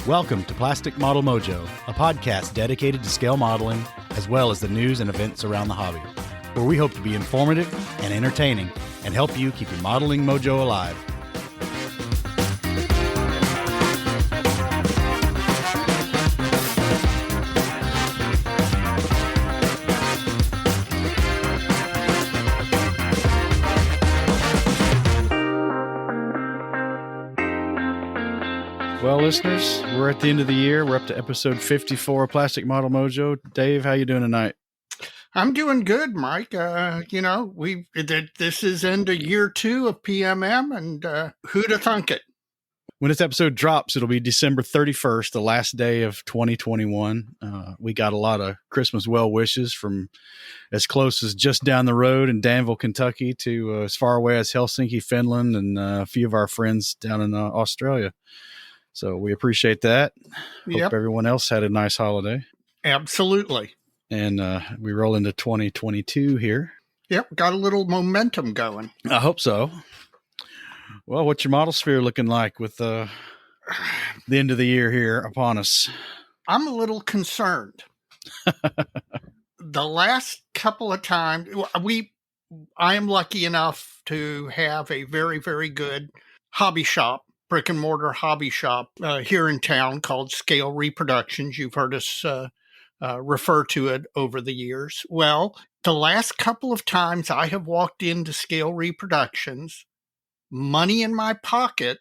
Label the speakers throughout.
Speaker 1: Welcome to Plastic Model Mojo, a podcast dedicated to scale modeling, as well as the news and events around the hobby, where we hope to be informative and entertaining and help you keep your modeling mojo alive. Well, listeners, we're at the end of the year. We're up to episode 54 of Plastic Model Mojo. Dave, how you doing tonight?
Speaker 2: I'm doing good, Mike. This is end of year 2 of PMM, and who'd have thunk it?
Speaker 1: When this episode drops, it'll be December 31st, the last day of 2021. We got a lot of Christmas well wishes from as close as just down the road in Danville, Kentucky, to as far away as Helsinki, Finland, and a few of our friends down in Australia. So we appreciate that. Hope everyone else had a nice holiday.
Speaker 2: Absolutely.
Speaker 1: And we roll into 2022 here.
Speaker 2: Yep, got a little momentum going.
Speaker 1: I hope so. Well, what's your model sphere looking like with the end of the year here upon us?
Speaker 2: I'm a little concerned. The last couple of times, I am lucky enough to have a very, very good hobby shop, brick and mortar hobby shop here in town called Scale Reproductions. You've heard us refer to it over the years. Well, the last couple of times I have walked into Scale Reproductions, money in my pocket,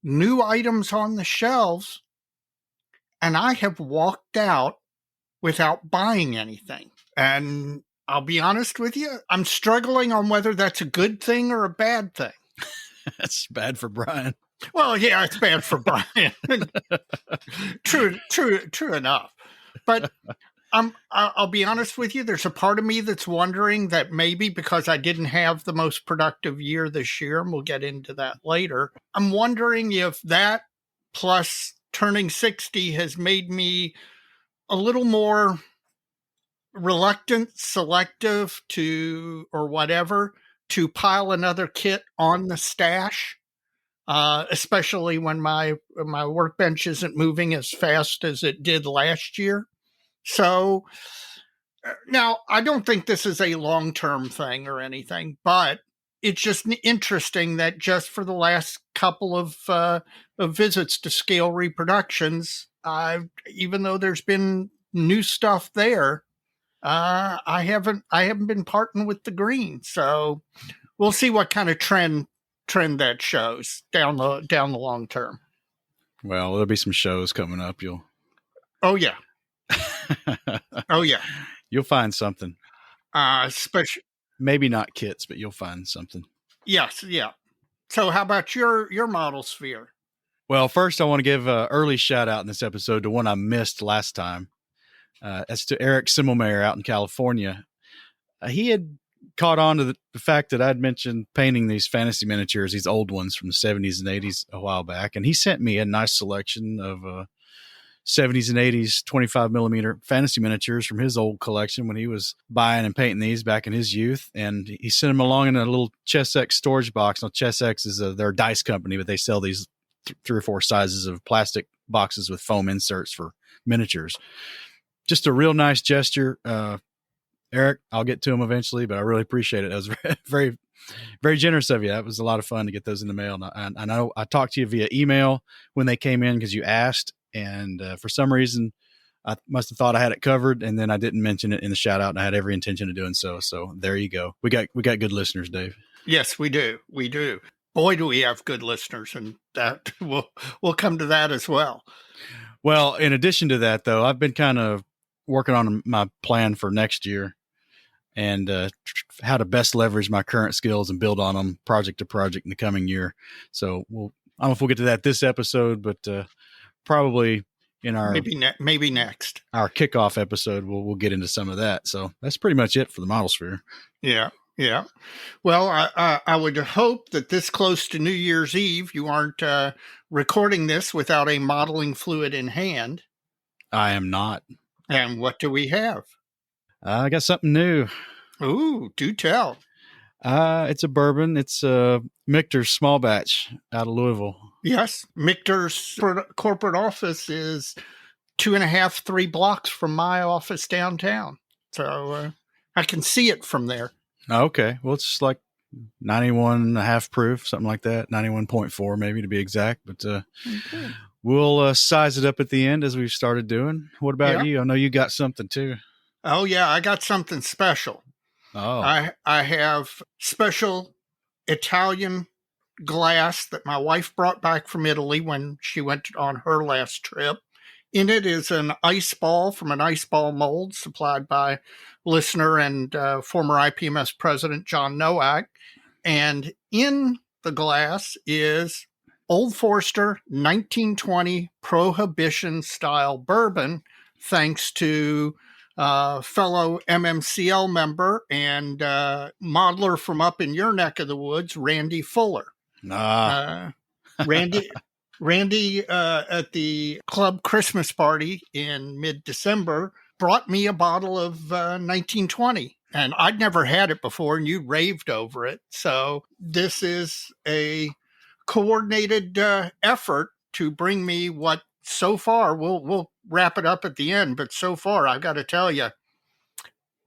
Speaker 2: new items on the shelves, and I have walked out without buying anything. And I'll be honest with you, I'm struggling on whether that's a good thing or a bad thing.
Speaker 1: That's bad for Brian.
Speaker 2: Well, yeah, it's bad for Brian. True enough. But I'll be honest with you. There's a part of me that's wondering that maybe because I didn't have the most productive year this year, and we'll get into that later, I'm wondering if that plus turning 60 has made me a little more reluctant, selective or whatever, to pile another kit on the stash, especially when my workbench isn't moving as fast as it did last year. So now I don't think this is a long-term thing or anything, but it's just interesting that just for the last couple of visits to Scale Reproductions, even though there's been new stuff there, I haven't been parting with the green. So we'll see what kind of trend that shows down the long term.
Speaker 1: Well, there'll be some shows coming up.
Speaker 2: Oh yeah. Oh yeah.
Speaker 1: You'll find something.
Speaker 2: Especially
Speaker 1: maybe not kits, but you'll find something.
Speaker 2: Yes, yeah. So how about your model sphere?
Speaker 1: Well, first I want to give an early shout out in this episode to one I missed last time. That's to Eric Simmelmayer out in California. He had caught on to the fact that I'd mentioned painting these fantasy miniatures, these old ones from the 70s and 80s a while back. And he sent me a nice selection of 70s and 80s 25 millimeter fantasy miniatures from his old collection when he was buying and painting these back in his youth. And he sent them along in a little ChessX storage box. Now, ChessX is their dice company, but they sell these 3 or 4 sizes of plastic boxes with foam inserts for miniatures. Just a real nice gesture. Eric, I'll get to him eventually, but I really appreciate it. That was very, very generous of you. That was a lot of fun to get those in the mail. And I know I talked to you via email when they came in because you asked. And for some reason, I must have thought I had it covered, and then I didn't mention it in the shout out, and I had every intention of doing so. So there you go. We got good listeners, Dave.
Speaker 2: Yes, we do. We do. Boy, do we have good listeners, and that we'll come to that as well.
Speaker 1: Well, in addition to that, though, I've been kind of working on my plan for next year and how to best leverage my current skills and build on them project to project in the coming year. So I don't know if we'll get to that this episode, but probably in our
Speaker 2: maybe next
Speaker 1: our kickoff episode, we'll get into some of that. So that's pretty much it for the model sphere.
Speaker 2: Yeah. Well, I would hope that this close to New Year's Eve, you aren't recording this without a modeling fluid in hand.
Speaker 1: I am not.
Speaker 2: And what do we have?
Speaker 1: I got something new.
Speaker 2: Ooh, do tell.
Speaker 1: It's a bourbon. It's a Michter's small batch out of Louisville.
Speaker 2: Yes, Michter's corporate office is 2.5, 3 blocks from my office downtown. So I can see it from there.
Speaker 1: Okay. Well, it's like 91.5 proof, something like that. 91.4 maybe to be exact. But
Speaker 2: Okay.
Speaker 1: we'll size it up at the end as we've started doing. What about you? I know you got something too.
Speaker 2: Oh, yeah, I got something special.
Speaker 1: Oh.
Speaker 2: I have special Italian glass that my wife brought back from Italy when she went on her last trip. In it is an ice ball from an ice ball mold supplied by listener and former IPMS president John Nowak. And in the glass is Old Forester 1920 Prohibition style bourbon, thanks to fellow MMCL member and modeler from up in your neck of the woods, Randy Fuller. Randy at the club Christmas party in mid-December brought me a bottle of 1920, and I'd never had it before, and you raved over it. So this is a coordinated effort to bring me what so far, we'll wrap it up at the end, but so far, I've got to tell you,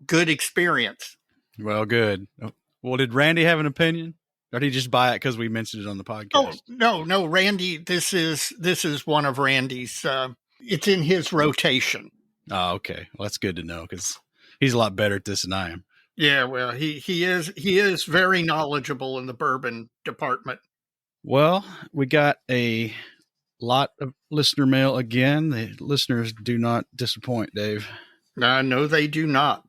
Speaker 2: good experience.
Speaker 1: Well, good. Well, did Randy have an opinion? Or did he just buy it because we mentioned it on the podcast?
Speaker 2: Oh, no, Randy, this is one of Randy's, it's in his rotation.
Speaker 1: Oh, okay. Well, that's good to know because he's a lot better at this than I am.
Speaker 2: Yeah, well, he is very knowledgeable in the bourbon department.
Speaker 1: Well, we got a lot of listener mail again. The listeners do not disappoint, Dave.
Speaker 2: No, they do not.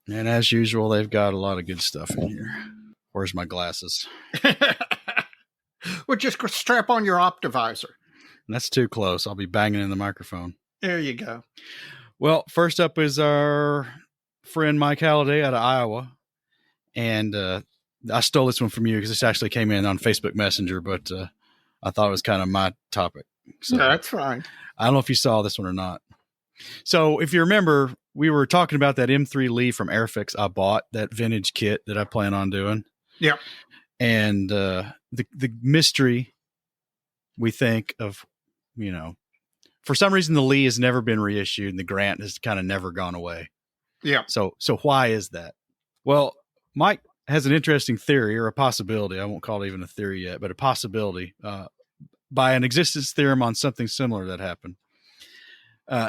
Speaker 1: And as usual, they've got a lot of good stuff in here. Where's my glasses?
Speaker 2: Well, just strap on your Optivisor.
Speaker 1: That's too close. I'll be banging in the microphone.
Speaker 2: There you go.
Speaker 1: Well, first up is our friend Mike Halliday out of Iowa. And I stole this one from you because this actually came in on Facebook Messenger, but I thought it was kind of my topic. So
Speaker 2: no, that's fine.
Speaker 1: I don't know if you saw this one or not. So if you remember, we were talking about that M3 Lee from Airfix I bought, that vintage kit that I plan on doing.
Speaker 2: Yeah.
Speaker 1: And the mystery we think of, for some reason the Lee has never been reissued and the Grant has kind of never gone away.
Speaker 2: Yeah.
Speaker 1: So why is that? Well, Mike has an interesting theory or a possibility. I won't call it even a theory yet, but a possibility by an existence theorem on something similar that happened.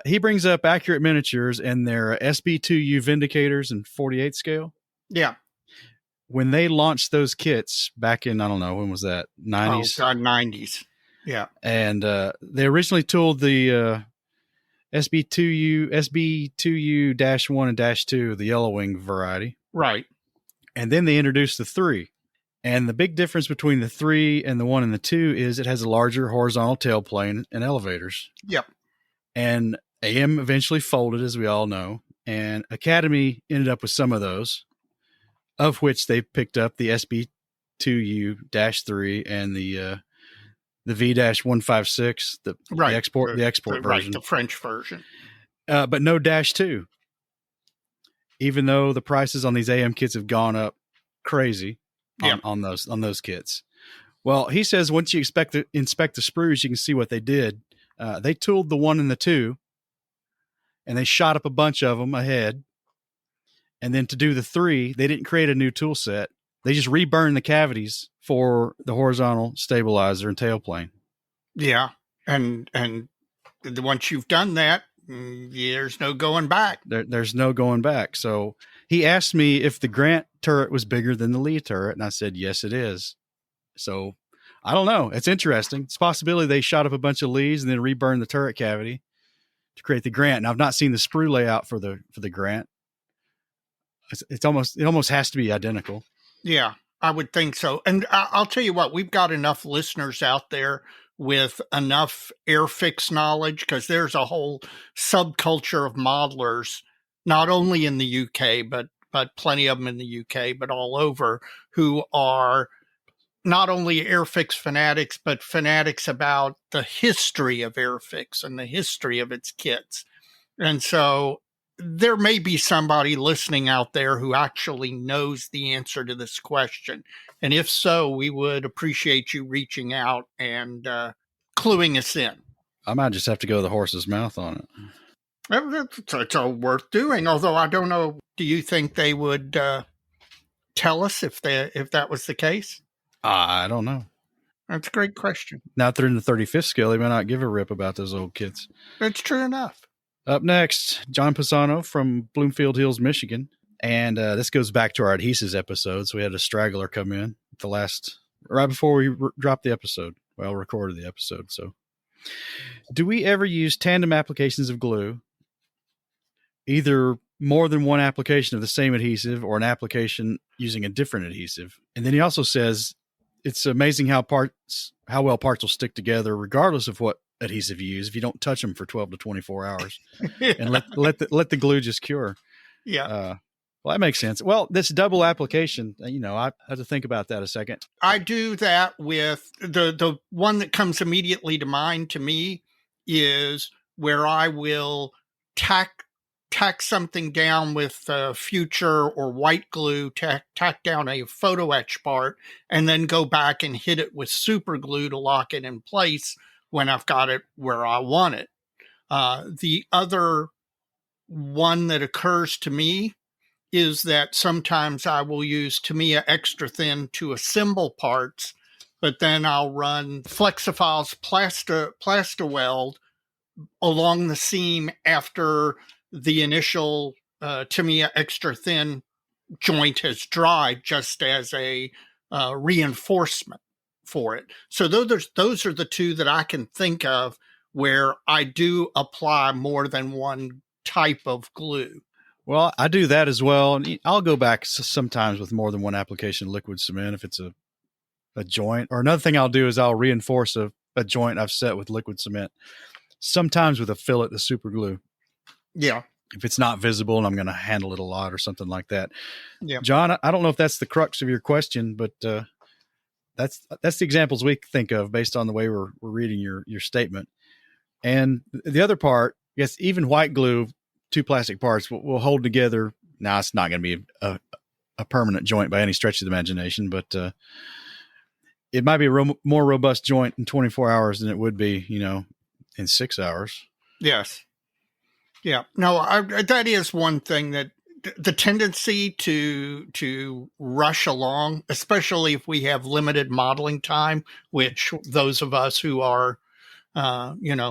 Speaker 1: He brings up Accurate Miniatures and their SB2U Vindicators and 48 scale.
Speaker 2: Yeah.
Speaker 1: When they launched those kits back in, I don't know, when was that? 90s?
Speaker 2: Oh, God, 90s. Yeah.
Speaker 1: And they originally tooled the SB2U-1 and -2, the yellow wing variety.
Speaker 2: Right.
Speaker 1: And then they introduced the 3. And the big difference between the 3 and the 1 and the 2 is it has a larger horizontal tailplane and elevators.
Speaker 2: Yep.
Speaker 1: And AM eventually folded, as we all know. And Academy ended up with some of those, of which they picked up the SB2U-3 and the V-156, the export version.
Speaker 2: Right, the French version.
Speaker 1: But no -2. Even though the prices on these AM kits have gone up crazy on those kits. Well, he says once you inspect the sprues, you can see what they did. They tooled the 1 and the 2, and they shot up a bunch of them ahead. And then to do the 3, they didn't create a new tool set. They just reburned the cavities for the horizontal stabilizer and tailplane.
Speaker 2: Yeah, and once you've done that, there's no going back.
Speaker 1: There's no going back. So he asked me if the Grant turret was bigger than the Lee turret, and I said, yes, it is. So I don't know. It's interesting. It's a possibility they shot up a bunch of Lees and then reburned the turret cavity to create the Grant. Now, I've not seen the sprue layout for the Grant. It almost has to be identical.
Speaker 2: Yeah, I would think so. And I'll tell you what, we've got enough listeners out there with enough Airfix knowledge, because there's a whole subculture of modelers, not only in the UK, but plenty of them in the UK, but all over, who are not only Airfix fanatics, but fanatics about the history of Airfix and the history of its kits. And so there may be somebody listening out there who actually knows the answer to this question. And if so, we would appreciate you reaching out and cluing us in.
Speaker 1: I might just have to go the horse's mouth on it.
Speaker 2: It's all worth doing. Although I don't know, do you think they would tell us if that was the case?
Speaker 1: I don't know.
Speaker 2: That's a great question.
Speaker 1: Now that they're in the 35th scale, they may not give a rip about those old kids.
Speaker 2: That's true enough.
Speaker 1: Up next, John Pisano from Bloomfield Hills, Michigan. And this goes back to our adhesives episode. So we had a straggler come in right before we dropped the episode. Well, recorded the episode. So do we ever use tandem applications of glue? Either more than one application of the same adhesive or an application using a different adhesive. And then he also says it's amazing how well parts will stick together regardless of what adhesive you use if you don't touch them for 12 to 24 hours and let the glue just cure.
Speaker 2: Yeah.
Speaker 1: Well, that makes sense. Well, this double application, I had to think about that a second.
Speaker 2: I do that with the one that comes immediately to mind to me is where I will tack something down with future or white glue, tack down a photo etch part, and then go back and hit it with super glue to lock it in place when I've got it where I want it. The other one that occurs to me is that sometimes I will use Tamiya Extra Thin to assemble parts, but then I'll run Flexiphile's Plasta Weld along the seam after the initial Tamiya Extra Thin joint has dried, just as a reinforcement for it. So those are the two that I can think of where I do apply more than one type of glue.
Speaker 1: Well, I do that as well. And I'll go back sometimes with more than one application of liquid cement if it's a joint. Or another thing I'll do is I'll reinforce a joint I've set with liquid cement, sometimes with a fillet of super glue.
Speaker 2: Yeah.
Speaker 1: If it's not visible and I'm going to handle it a lot or something like that.
Speaker 2: Yeah.
Speaker 1: John, I don't know if that's the crux of your question, but that's the examples we think of based on the way we're reading your statement. And the other part, yes, even white glue, two plastic parts will hold together. Now, it's not going to be a permanent joint by any stretch of the imagination, but it might be a more robust joint in 24 hours than it would be, in 6 hours.
Speaker 2: Yes. Yeah. No, that is one thing that the tendency to rush along, especially if we have limited modeling time, which those of us who are,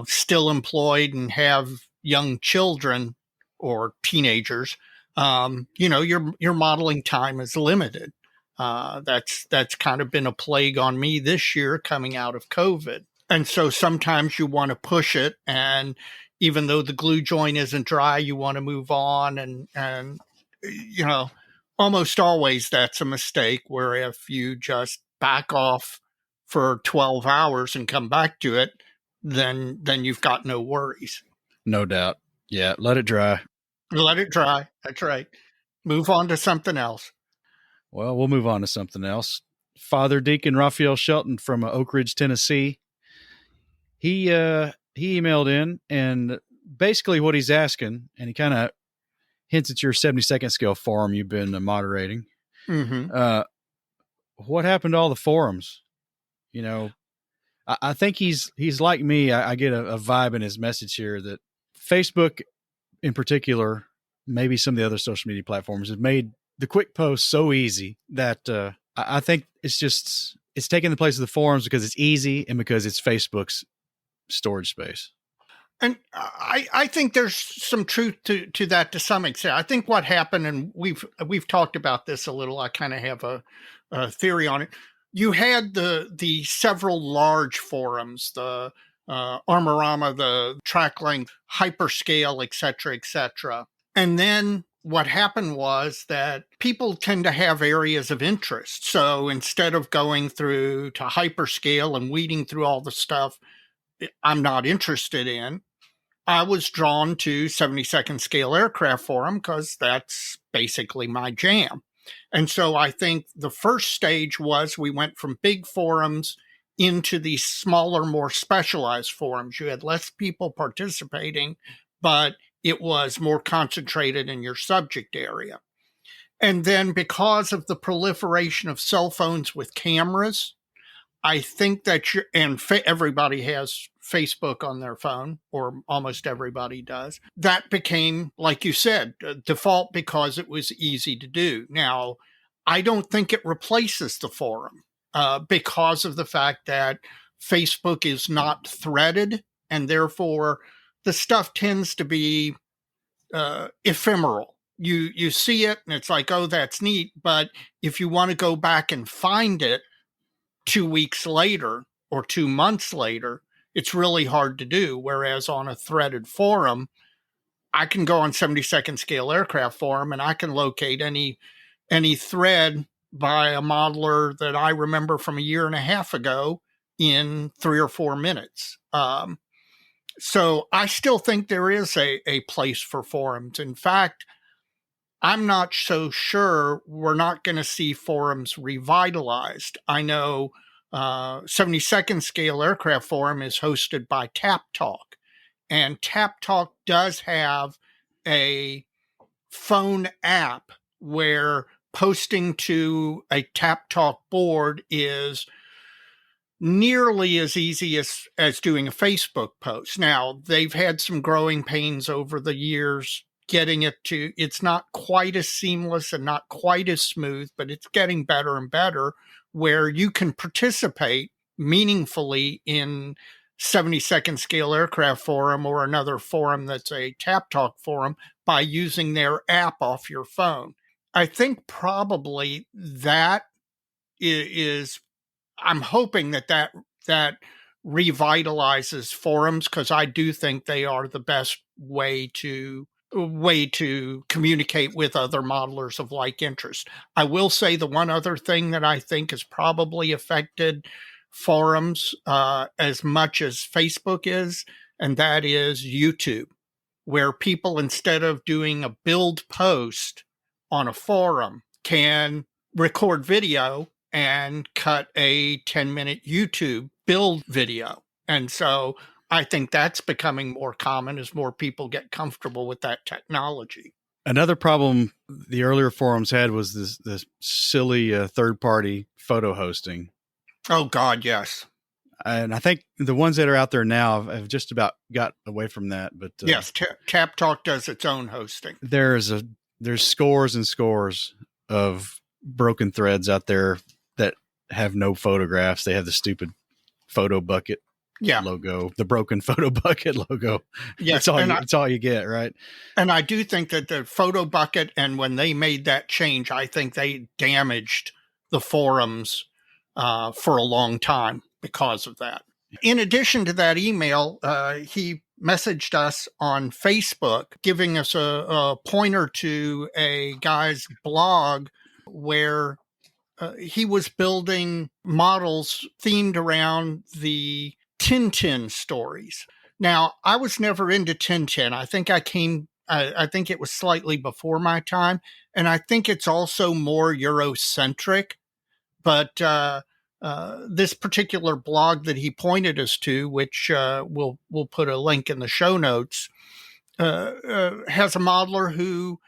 Speaker 2: still employed and have young children or teenagers, your modeling time is limited. That's kind of been a plague on me this year coming out of COVID. And so sometimes you want to push it, and even though the glue joint isn't dry, you want to move on. And almost always that's a mistake, where if you just back off for 12 hours and come back to it, then you've got no worries.
Speaker 1: No doubt. Yeah. Let it dry.
Speaker 2: Let it dry. That's right. Move on to something else.
Speaker 1: Well, we'll move on to something else. Father Deacon Raphael Shelton from Oak Ridge, Tennessee. He emailed in, and basically what he's asking, and he kind of hints at your 70-second scale forum you've been moderating.
Speaker 2: Mm-hmm.
Speaker 1: What happened to all the forums? I think he's like me. I get a vibe in his message here that Facebook in particular, maybe some of the other social media platforms, have made the quick post so easy that I think it's taking the place of the forums because it's easy and because it's Facebook's storage space.
Speaker 2: And I think there's some truth to that to some extent. I think what happened, and we've talked about this a little, I kind of have a theory on it. You had the several large forums, the Armorama, the Track Length, Hyperscale, et cetera. And then what happened was that people tend to have areas of interest. So instead of going through to Hyperscale and weeding through all the stuff I'm not interested in, I was drawn to 72nd Scale Aircraft Forum because that's basically my jam. And so I think the first stage was we went from big forums into these smaller, more specialized forums. You had less people participating, but it was more concentrated in your subject area. And then because of the proliferation of cell phones with cameras, I think that everybody has Facebook on their phone, or almost everybody does. That became, like you said, default because it was easy to do. Now, I don't think it replaces the forum because of the fact that Facebook is not threaded, and therefore the stuff tends to be ephemeral. You see it and it's like, oh, that's neat. But if you want to go back and find it 2 weeks later or 2 months later, it's really hard to do. Whereas on a threaded forum, I can go on 72nd Scale Aircraft Forum and I can locate any thread by a modeler that I remember from a year and a half ago in 3 or 4 minutes. So I still think there is a place for forums. In fact, I'm not so sure we're not going to see forums revitalized. I know 72nd Scale Aircraft Forum is hosted by Tap Talk, and Tap Talk does have a phone app where posting to a Tap Talk board is nearly as easy as doing a Facebook post. Now, they've had some growing pains over the years getting it to, it's not quite as seamless and not quite as smooth, but it's getting better and better, where you can participate meaningfully in 72nd Scale Aircraft Forum or another forum that's a Tap Talk forum by using their app off your phone. I think probably that is I'm hoping that revitalizes forums, because I do think they are the best way to communicate with other modelers of like interest. I will say the one other thing that I think has probably affected forums as much as Facebook is, and that is YouTube, where people, instead of doing a build post on a forum, can record video and cut a 10-minute YouTube build video. And so I think that's becoming more common as more people get comfortable with that technology.
Speaker 1: Another problem the earlier forums had was this silly third-party photo hosting.
Speaker 2: Oh, God, yes.
Speaker 1: And I think the ones that are out there now have just about got away from that. But
Speaker 2: yes, Tap Talk does its own hosting.
Speaker 1: There's scores and scores of broken threads out there that have no photographs. They have the stupid photo bucket logo, the broken photo bucket logo.
Speaker 2: Yes,
Speaker 1: that's all you get, right?
Speaker 2: And I do think that the photo bucket, and when they made that change, I think they damaged the forums for a long time because of that. In addition to that email, he messaged us on Facebook, giving us a pointer to a guy's blog where he was building models themed around the Tintin stories. Now, I was never into Tintin. I think it was slightly before my time, and I think it's also more Eurocentric. But this particular blog that he pointed us to, which we'll put a link in the show notes, has a modeler who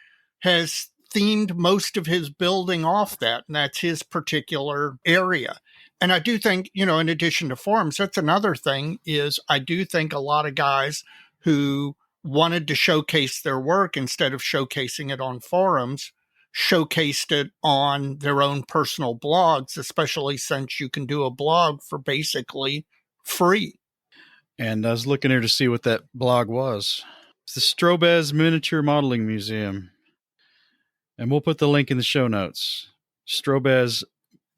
Speaker 2: has themed most of his building off that, and that's his particular area. And I do think, in addition to forums, that's another thing, is I do think a lot of guys who wanted to showcase their work, instead of showcasing it on forums, showcased it on their own personal blogs, especially since you can do a blog for basically free.
Speaker 1: And I was looking here to see what that blog was. It's the Strobez Miniature Modeling Museum. And we'll put the link in the show notes. Strobez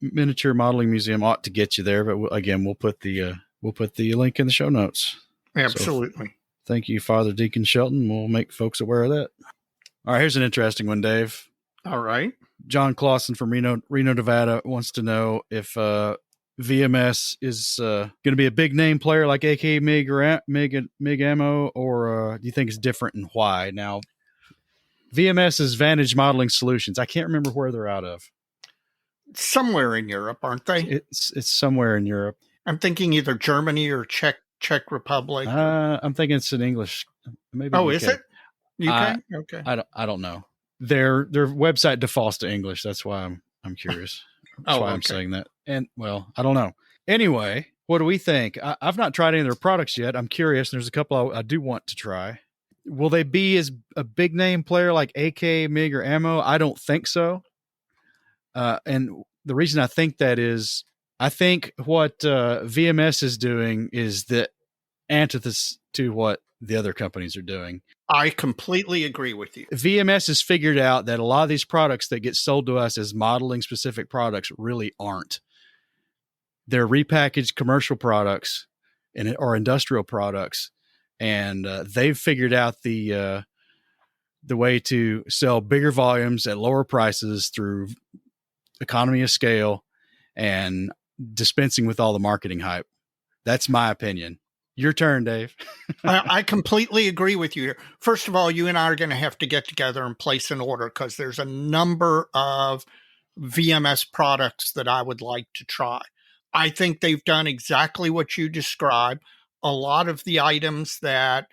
Speaker 1: Miniature Modeling Museum ought to get you there, but again, we'll put the link in the show notes.
Speaker 2: Absolutely.
Speaker 1: So, thank you, Father Deacon Shelton. We'll make folks aware of that. All right, here's an interesting one, Dave.
Speaker 2: All right.
Speaker 1: John Clausen from Reno, Nevada wants to know if VMS is going to be a big name player like AK MiG or MiG Ammo, or do you think it's different, and why? Now, VMS is Vantage Modeling Solutions. I can't remember where they're out of.
Speaker 2: Somewhere in Europe, aren't they?
Speaker 1: It's somewhere in Europe.
Speaker 2: I'm thinking either Germany or Czech Republic.
Speaker 1: I'm thinking it's in English. Maybe.
Speaker 2: Oh, is it? UK? Okay.
Speaker 1: I don't know. Their website defaults to English. That's why I'm curious. That's
Speaker 2: Oh,
Speaker 1: why I'm
Speaker 2: okay.
Speaker 1: saying that. And well, I don't know. Anyway, what do we think? I've not tried any of their products yet. I'm curious. There's a couple I do want to try. Will they be as a big name player like AK, MiG, or Ammo? I don't think so. And the reason I think that is, I think what VMS is doing is the antithesis to what the other companies are doing.
Speaker 2: I completely agree with you.
Speaker 1: VMS has figured out that a lot of these products that get sold to us as modeling specific products really aren't. They're repackaged commercial products or industrial products, and they've figured out the way to sell bigger volumes at lower prices through economy of scale and dispensing with all the marketing hype. That's my opinion. Your turn, Dave.
Speaker 2: I completely agree with you here. First of all, you and I are going to have to get together and place an order because there's a number of VMS products that I would like to try. I think they've done exactly what you described. A lot of the items that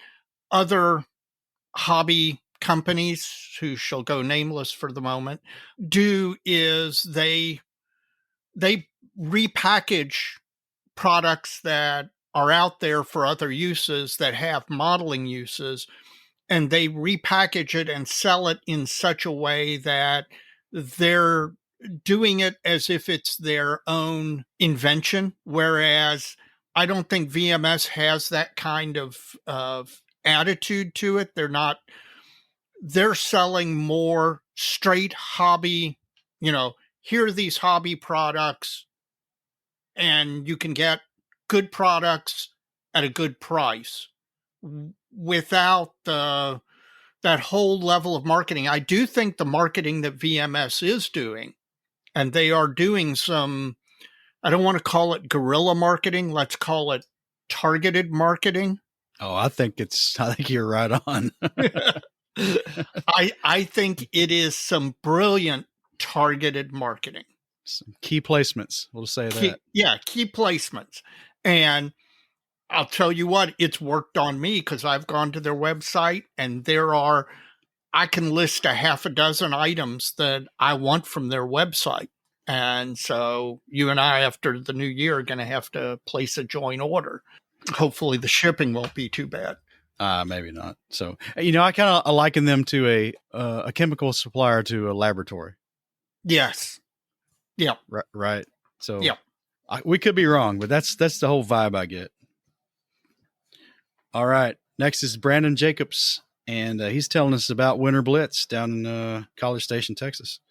Speaker 2: other hobby companies, who shall go nameless for the moment, do is they repackage products that are out there for other uses that have modeling uses, and they repackage it and sell it in such a way that they're doing it as if it's their own invention. Whereas I don't think VMS has that kind of attitude to it. They're selling more straight hobby, here are these hobby products, and you can get good products at a good price without that whole level of marketing. I do think the marketing that VMS is doing, and they are doing some, I don't want to call it guerrilla marketing, let's call it targeted marketing.
Speaker 1: Oh, I think you're right on.
Speaker 2: I think it is some brilliant targeted marketing.
Speaker 1: Some key placements. We'll say that.
Speaker 2: Key placements. And I'll tell you what, it's worked on me because I've gone to their website and I can list a half a dozen items that I want from their website. And so you and I, after the new year, are going to have to place a joint order. Hopefully the shipping won't be too bad.
Speaker 1: Maybe not. So, I kind of liken them to a chemical supplier to a laboratory.
Speaker 2: Yes. Yeah.
Speaker 1: Right. So
Speaker 2: yeah.
Speaker 1: We could be wrong, but that's the whole vibe I get. All right. Next is Brandon Jacobs, and he's telling us about Winter Blitz down in College Station, Texas.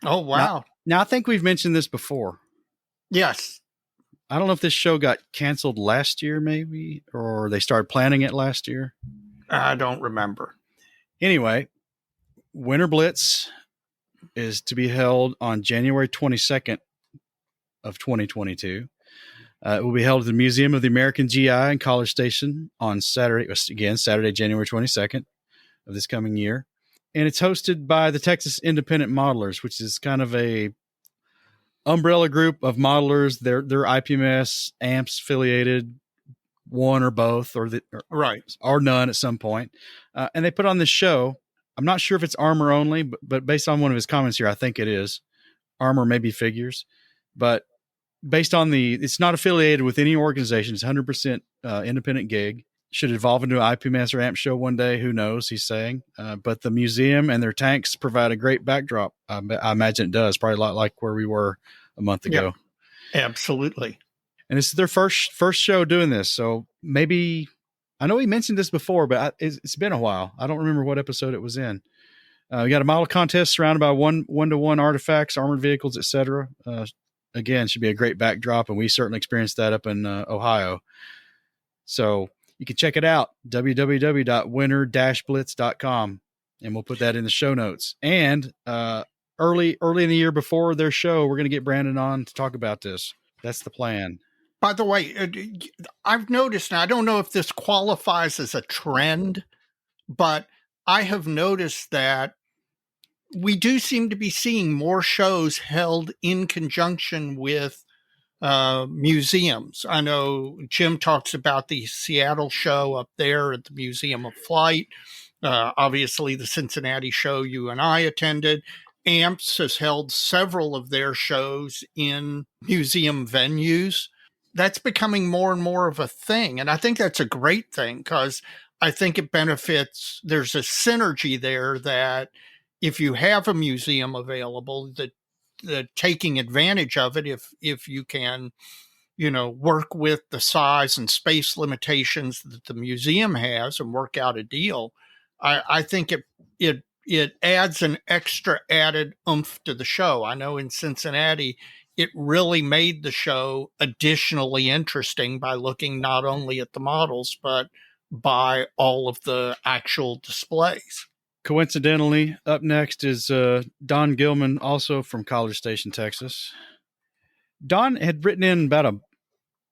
Speaker 2: Oh, wow.
Speaker 1: Now, I think we've mentioned this before.
Speaker 2: Yes.
Speaker 1: I don't know if this show got canceled last year, maybe, or they started planning it last year.
Speaker 2: I don't remember.
Speaker 1: Anyway, Winter Blitz is to be held on January 22nd of 2022. It will be held at the Museum of the American GI in College Station on Saturday, January 22nd of this coming year. And it's hosted by the Texas Independent Modelers, which is kind of a umbrella group of modelers. They're IPMS, AMPS affiliated, one or both, or none at some point. And they put on this show. I'm not sure if it's armor only, but based on one of his comments here, I think it is armor, maybe figures, but based on it's not affiliated with any organization. It's 100% independent gig. Should evolve into an IPMS or AMP show one day. Who knows? He's saying. But the museum and their tanks provide a great backdrop. I imagine it does. Probably a lot like where we were a month ago.
Speaker 2: Yeah, absolutely.
Speaker 1: And this is their first show doing this. So maybe, I know he mentioned this before, but it's been a while. I don't remember what episode it was in. We got a model contest surrounded by one-to-one artifacts, armored vehicles, etc. Again, should be a great backdrop, and we certainly experienced that up in Ohio. So you can check it out, www.winter-blitz.com, and we'll put that in the show notes. And early in the year before their show, we're going to get Brandon on to talk about this. That's the plan.
Speaker 2: By the way, I've noticed, and I don't know if this qualifies as a trend, but I have noticed that we do seem to be seeing more shows held in conjunction with museums. I know Jim talks about the Seattle show up there at the Museum of Flight. Obviously, the Cincinnati show you and I attended. AMPS has held several of their shows in museum venues. That's becoming more and more of a thing. And I think that's a great thing because I think it benefits. There's a synergy there that if you have a museum available, that taking advantage of it, if you can, work with the size and space limitations that the museum has and work out a deal, I think it adds an extra added oomph to the show. I know in Cincinnati, it really made the show additionally interesting by looking not only at the models, but by all of the actual displays.
Speaker 1: Coincidentally, up next is Don Gilman, also from College Station, Texas. Don had written in about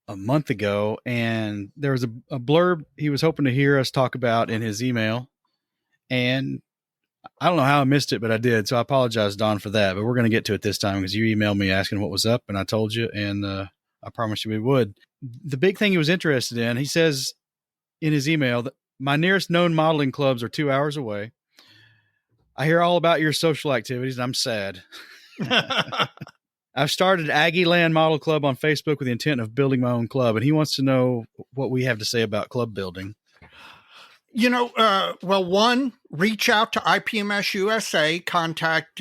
Speaker 1: a month ago, and there was a blurb he was hoping to hear us talk about in his email. And I don't know how I missed it, but I did. So I apologize, Don, for that. But we're going to get to it this time because you emailed me asking what was up, and I told you, and I promised you we would. The big thing he was interested in, he says in his email, that my nearest known modeling clubs are 2 hours away. I hear all about your social activities, and I'm sad. I've started Aggie Land Model Club on Facebook with the intent of building my own club, and he wants to know what we have to say about club building.
Speaker 2: Well, one, reach out to IPMS USA, contact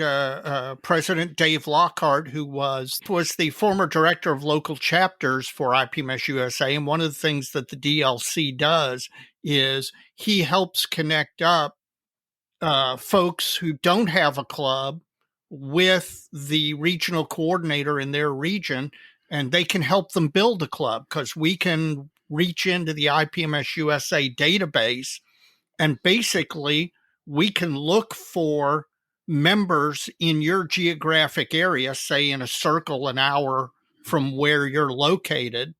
Speaker 2: President Dave Lockhart, who was the former director of local chapters for IPMS USA. And one of the things that the DLC does is he helps connect up folks who don't have a club with the regional coordinator in their region, and they can help them build a club because we can reach into the IPMS USA database, and basically we can look for members in your geographic area, say in a circle an hour from where you're located,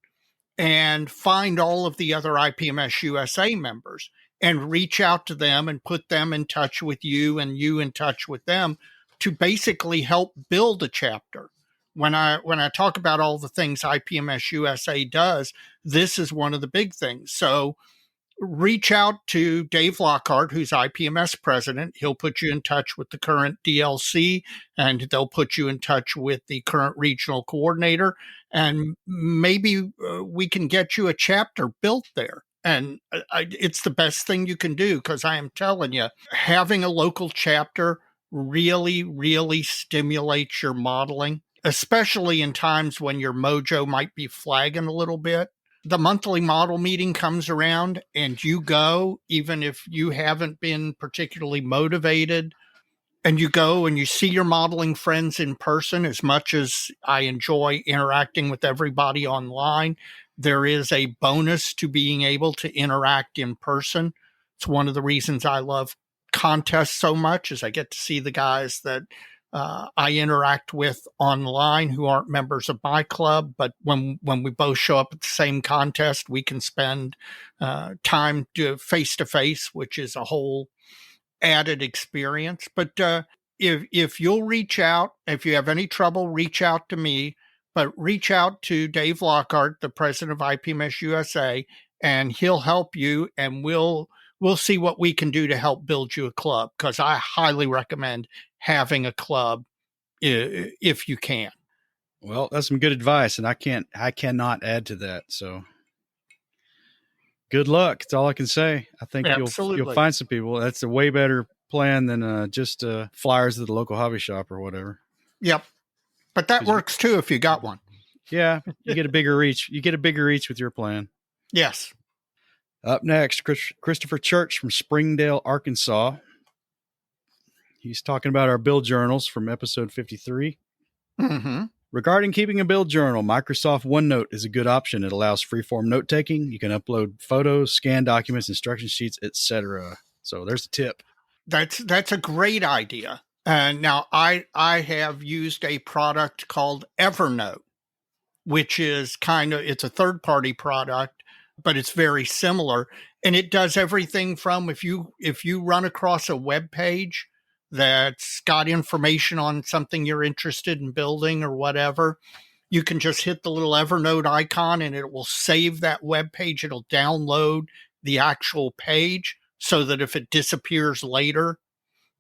Speaker 2: and find all of the other IPMS USA members and reach out to them and put them in touch with you and you in touch with them to basically help build a chapter. When I talk about all the things IPMS USA does, this is one of the big things. So reach out to Dave Lockhart, who's IPMS president. He'll put you in touch with the current DLC, and they'll put you in touch with the current regional coordinator, and maybe we can get you a chapter built there. And it's the best thing you can do, because I am telling you, having a local chapter really, really stimulates your modeling, especially in times when your mojo might be flagging a little bit. The monthly model meeting comes around and you go, even if you haven't been particularly motivated, and you go and you see your modeling friends in person. As much as I enjoy interacting with everybody online, there is a bonus to being able to interact in person. It's one of the reasons I love contests so much, is I get to see the guys that I interact with online who aren't members of my club. But when we both show up at the same contest, we can spend time face to face, which is a whole added experience. But if you'll reach out, if you have any trouble, reach out to me. But reach out to Dave Lockhart, the president of IPMS USA, and he'll help you, and we'll see what we can do to help build you a club, because I highly recommend having a club if you can.
Speaker 1: Well, that's some good advice, and I cannot add to that. So good luck. That's all I can say. I think you'll find some people. That's a way better plan than just flyers at the local hobby shop or whatever.
Speaker 2: Yep. But that works too if you got one.
Speaker 1: Yeah, you get a bigger reach. You get a bigger reach with your plan.
Speaker 2: Yes.
Speaker 1: Up next, Christopher Church from Springdale, Arkansas. He's talking about our build journals from episode 53.
Speaker 2: Mm-hmm.
Speaker 1: Regarding keeping a build journal, Microsoft OneNote is a good option. It allows freeform note taking. You can upload photos, scan documents, instruction sheets, etc. So there's a tip.
Speaker 2: That's a great idea. Now I have used a product called Evernote, which is it's a third-party product, but it's very similar. And it does everything from if you run across a web page that's got information on something you're interested in building or whatever, you can just hit the little Evernote icon and it will save that web page. It'll download the actual page. so that if it disappears later,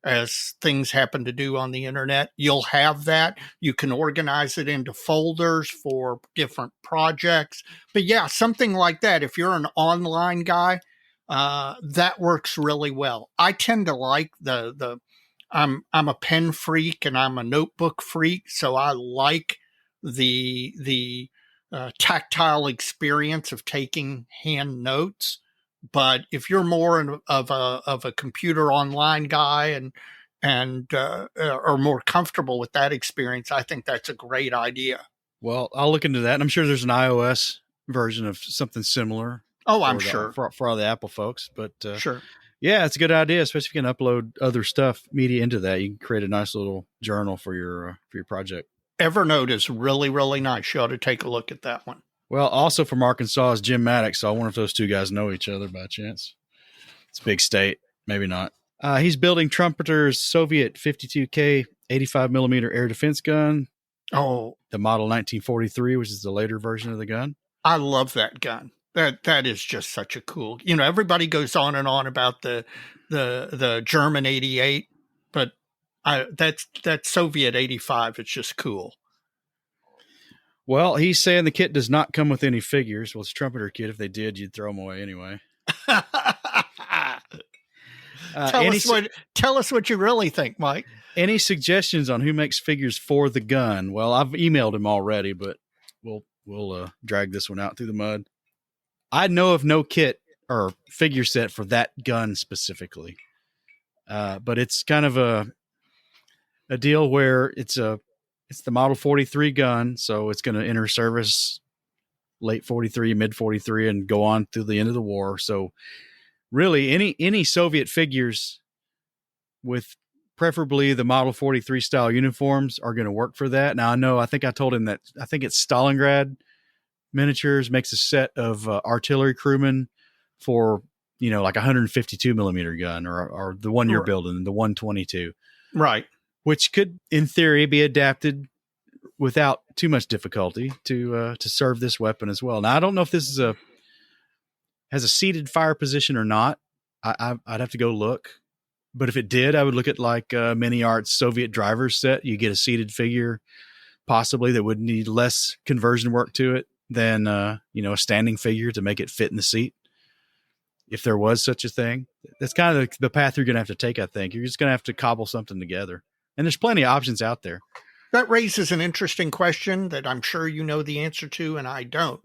Speaker 2: as things happen to do on the internet, you'll have that. You can organize it into folders for different projects. But yeah, something like that. If you're an online guy, that works really well. I tend to like I'm a pen freak and I'm a notebook freak, so I like the tactile experience of taking hand notes. But if you're more of a computer online guy and are more comfortable with that experience, I think that's a great idea.
Speaker 1: Well, I'll look into that. And I'm sure there's an iOS version of something similar.
Speaker 2: Oh, I'm sure
Speaker 1: for all the Apple folks. But
Speaker 2: sure.
Speaker 1: Yeah, it's a good idea, especially if you can upload other stuff, media into that. You can create a nice little journal for your project.
Speaker 2: Evernote is really, really nice. You ought to take a look at that one.
Speaker 1: Well, also from Arkansas is Jim Maddox, so I wonder if those two guys know each other by chance. It's a big state. Maybe not. He's building Trumpeter's Soviet 52K 85 millimeter air defense gun.
Speaker 2: Oh,
Speaker 1: the model 1943, which is the later version of the gun.
Speaker 2: I love that gun. That is just such a cool. Everybody goes on and on about the German 88, but that Soviet 85. It's just cool.
Speaker 1: Well, he's saying the kit does not come with any figures. Well, it's a Trumpeter kit. If they did, you'd throw them away anyway.
Speaker 2: Tell us what you really think, Mike.
Speaker 1: Any suggestions on who makes figures for the gun? Well, I've emailed him already, but we'll drag this one out through the mud. I know of no kit or figure set for that gun specifically, but it's kind of a deal where it's the Model 43 gun, so it's going to enter service late 43, mid 43, and go on through the end of the war. So really, any Soviet figures with preferably the Model 43 style uniforms are going to work for that. Now, I think I told him that I think it's Stalingrad Miniatures makes a set of artillery crewmen for, like 152 millimeter gun or the one you're building, the 122.
Speaker 2: Right.
Speaker 1: Which could, in theory, be adapted without too much difficulty to serve this weapon as well. Now, I don't know if this has a seated fire position or not. I'd have to go look. But if it did, I would look at like Mini Arts Soviet drivers set. You get a seated figure, possibly, that would need less conversion work to it than a standing figure to make it fit in the seat. If there was such a thing, that's kind of the path you're going to have to take. I think you're just going to have to cobble something together, and there's plenty of options out there.
Speaker 2: That raises an interesting question that I'm sure you know the answer to, and I don't.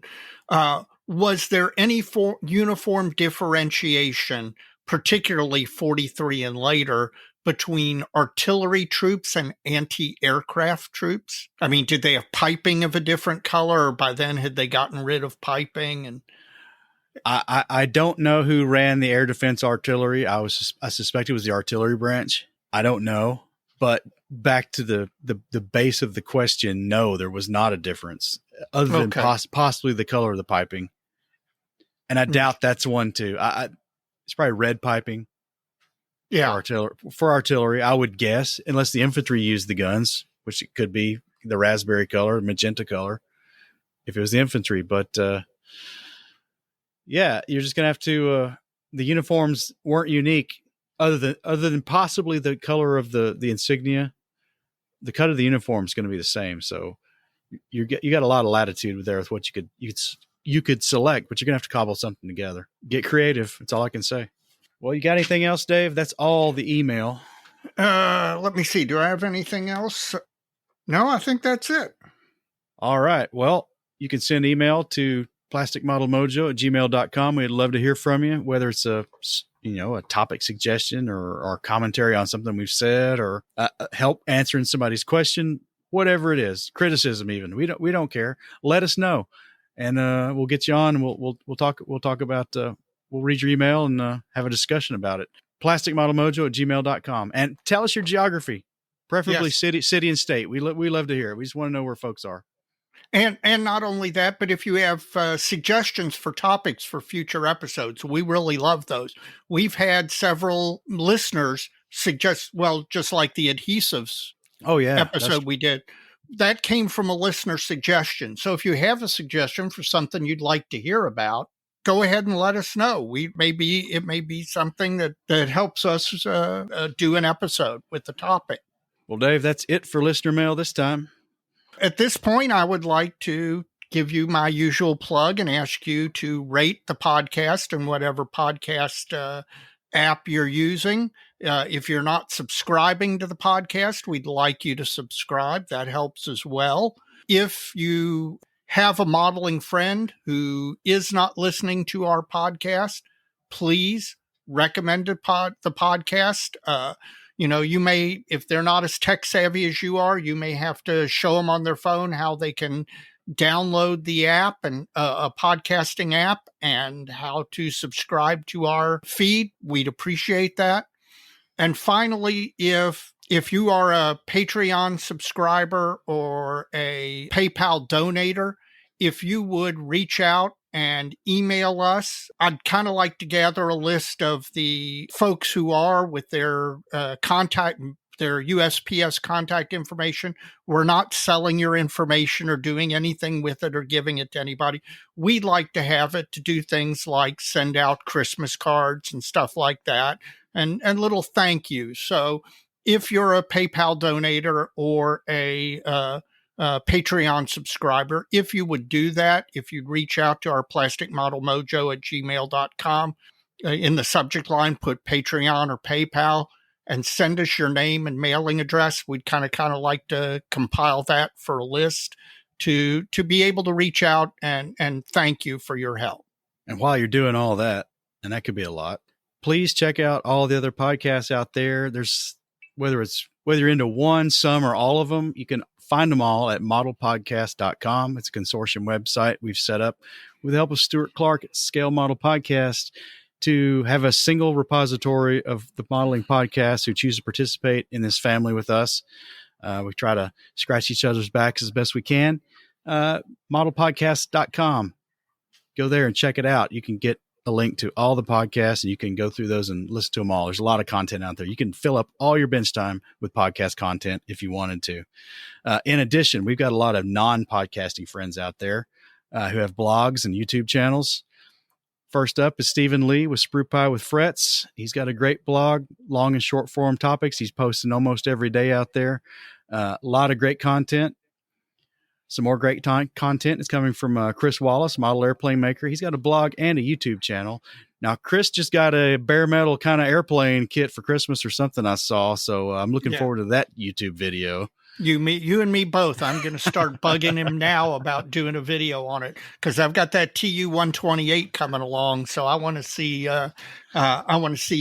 Speaker 2: Was there any uniform differentiation, particularly 43 and later, between artillery troops and anti-aircraft troops? I mean, did they have piping of a different color, or by then had they gotten rid of piping? And
Speaker 1: I don't know who ran the air defense artillery. I suspect it was the artillery branch. I don't know, but back to the base of the question, no, there was not a difference other than possibly the color of the piping. And I doubt that's one too. It's probably red piping.
Speaker 2: Yeah.
Speaker 1: For artillery, I would guess, unless the infantry used the guns, which it could be the raspberry color, magenta color, if it was the infantry. But yeah, you're just gonna have to. The uniforms weren't unique, other than possibly the color of the insignia. The cut of the uniform is going to be the same, so you got a lot of latitude there with what you could select, but you're gonna have to cobble something together. Get creative. That's all I can say. Well, you got anything else, Dave? That's all the email.
Speaker 2: Let me see. Do I have anything else? No, I think that's it.
Speaker 1: All right. Well, you can send email to plasticmodelmojo@gmail.com. We'd love to hear from you, whether it's a topic suggestion or commentary on something we've said, or help answering somebody's question, whatever it is, criticism even. We don't care. Let us know, and we'll get you on. And we'll talk about. We'll read your email and have a discussion about it. plasticmodelmojo@gmail.com. And tell us your geography, preferably city and state. We love to hear it. We just want to know where folks are.
Speaker 2: And not only that, but if you have suggestions for topics for future episodes, we really love those. We've had several listeners suggest, just like the adhesives episode we did, that came from a listener suggestion. So if you have a suggestion for something you'd like to hear about, go ahead and let us know. It may be something that helps us do an episode with the topic.
Speaker 1: Well, Dave, that's it for listener mail this time.
Speaker 2: At this point, I would like to give you my usual plug and ask you to rate the podcast in whatever podcast app you're using. If you're not subscribing to the podcast, we'd like you to subscribe. That helps as well. If you have a modeling friend who is not listening to our podcast, please recommend the podcast. You may, if they're not as tech savvy as you are, you may have to show them on their phone how they can download the app and a podcasting app and how to subscribe to our feed. We'd appreciate that. And finally, if you are a Patreon subscriber or a PayPal donator, if you would reach out and email us, I'd kind of like to gather a list of the folks who are with their their USPS contact information. We're not selling your information or doing anything with it or giving it to anybody. We'd like to have it to do things like send out Christmas cards and stuff like that, and little thank yous. So if you're a PayPal donator or a Patreon subscriber, if you would do that, if you'd reach out to our Plastic Model Mojo at gmail.com, in the subject line, put Patreon or PayPal and send us your name and mailing address. We'd kind of like to compile that for a list to be able to reach out and thank you for your help.
Speaker 1: And while you're doing all that, and that could be a lot, please check out all the other podcasts out there. There's whether you're into one, some, or all of them, you can find them all at modelpodcast.com. It's a consortium website we've set up with the help of Stuart Clark at Scale Model Podcast to have a single repository of the modeling podcasts who choose to participate in this family with us. We try to scratch each other's backs as best we can. Modelpodcast.com. Go there and check it out. You can get a link to all the podcasts and you can go through those and listen to them all. There's a lot of content out there. You can fill up all your bench time with podcast content if you wanted to. In addition, we've got a lot of non-podcasting friends out there who have blogs and YouTube channels. First up is Stephen Lee with Sprue Pie with Frets. He's got a great blog, long and short form topics. He's posting almost every day out there. A lot of great content. Some more great content is coming from Chris Wallace, model airplane maker. He's got a blog and a YouTube channel. Now, Chris just got a bare metal kind of airplane kit for Christmas or something I saw, so I'm looking forward to that YouTube video.
Speaker 2: You and me both. I'm going to start bugging him now about doing a video on it because I've got that TU-128 coming along. So I want to see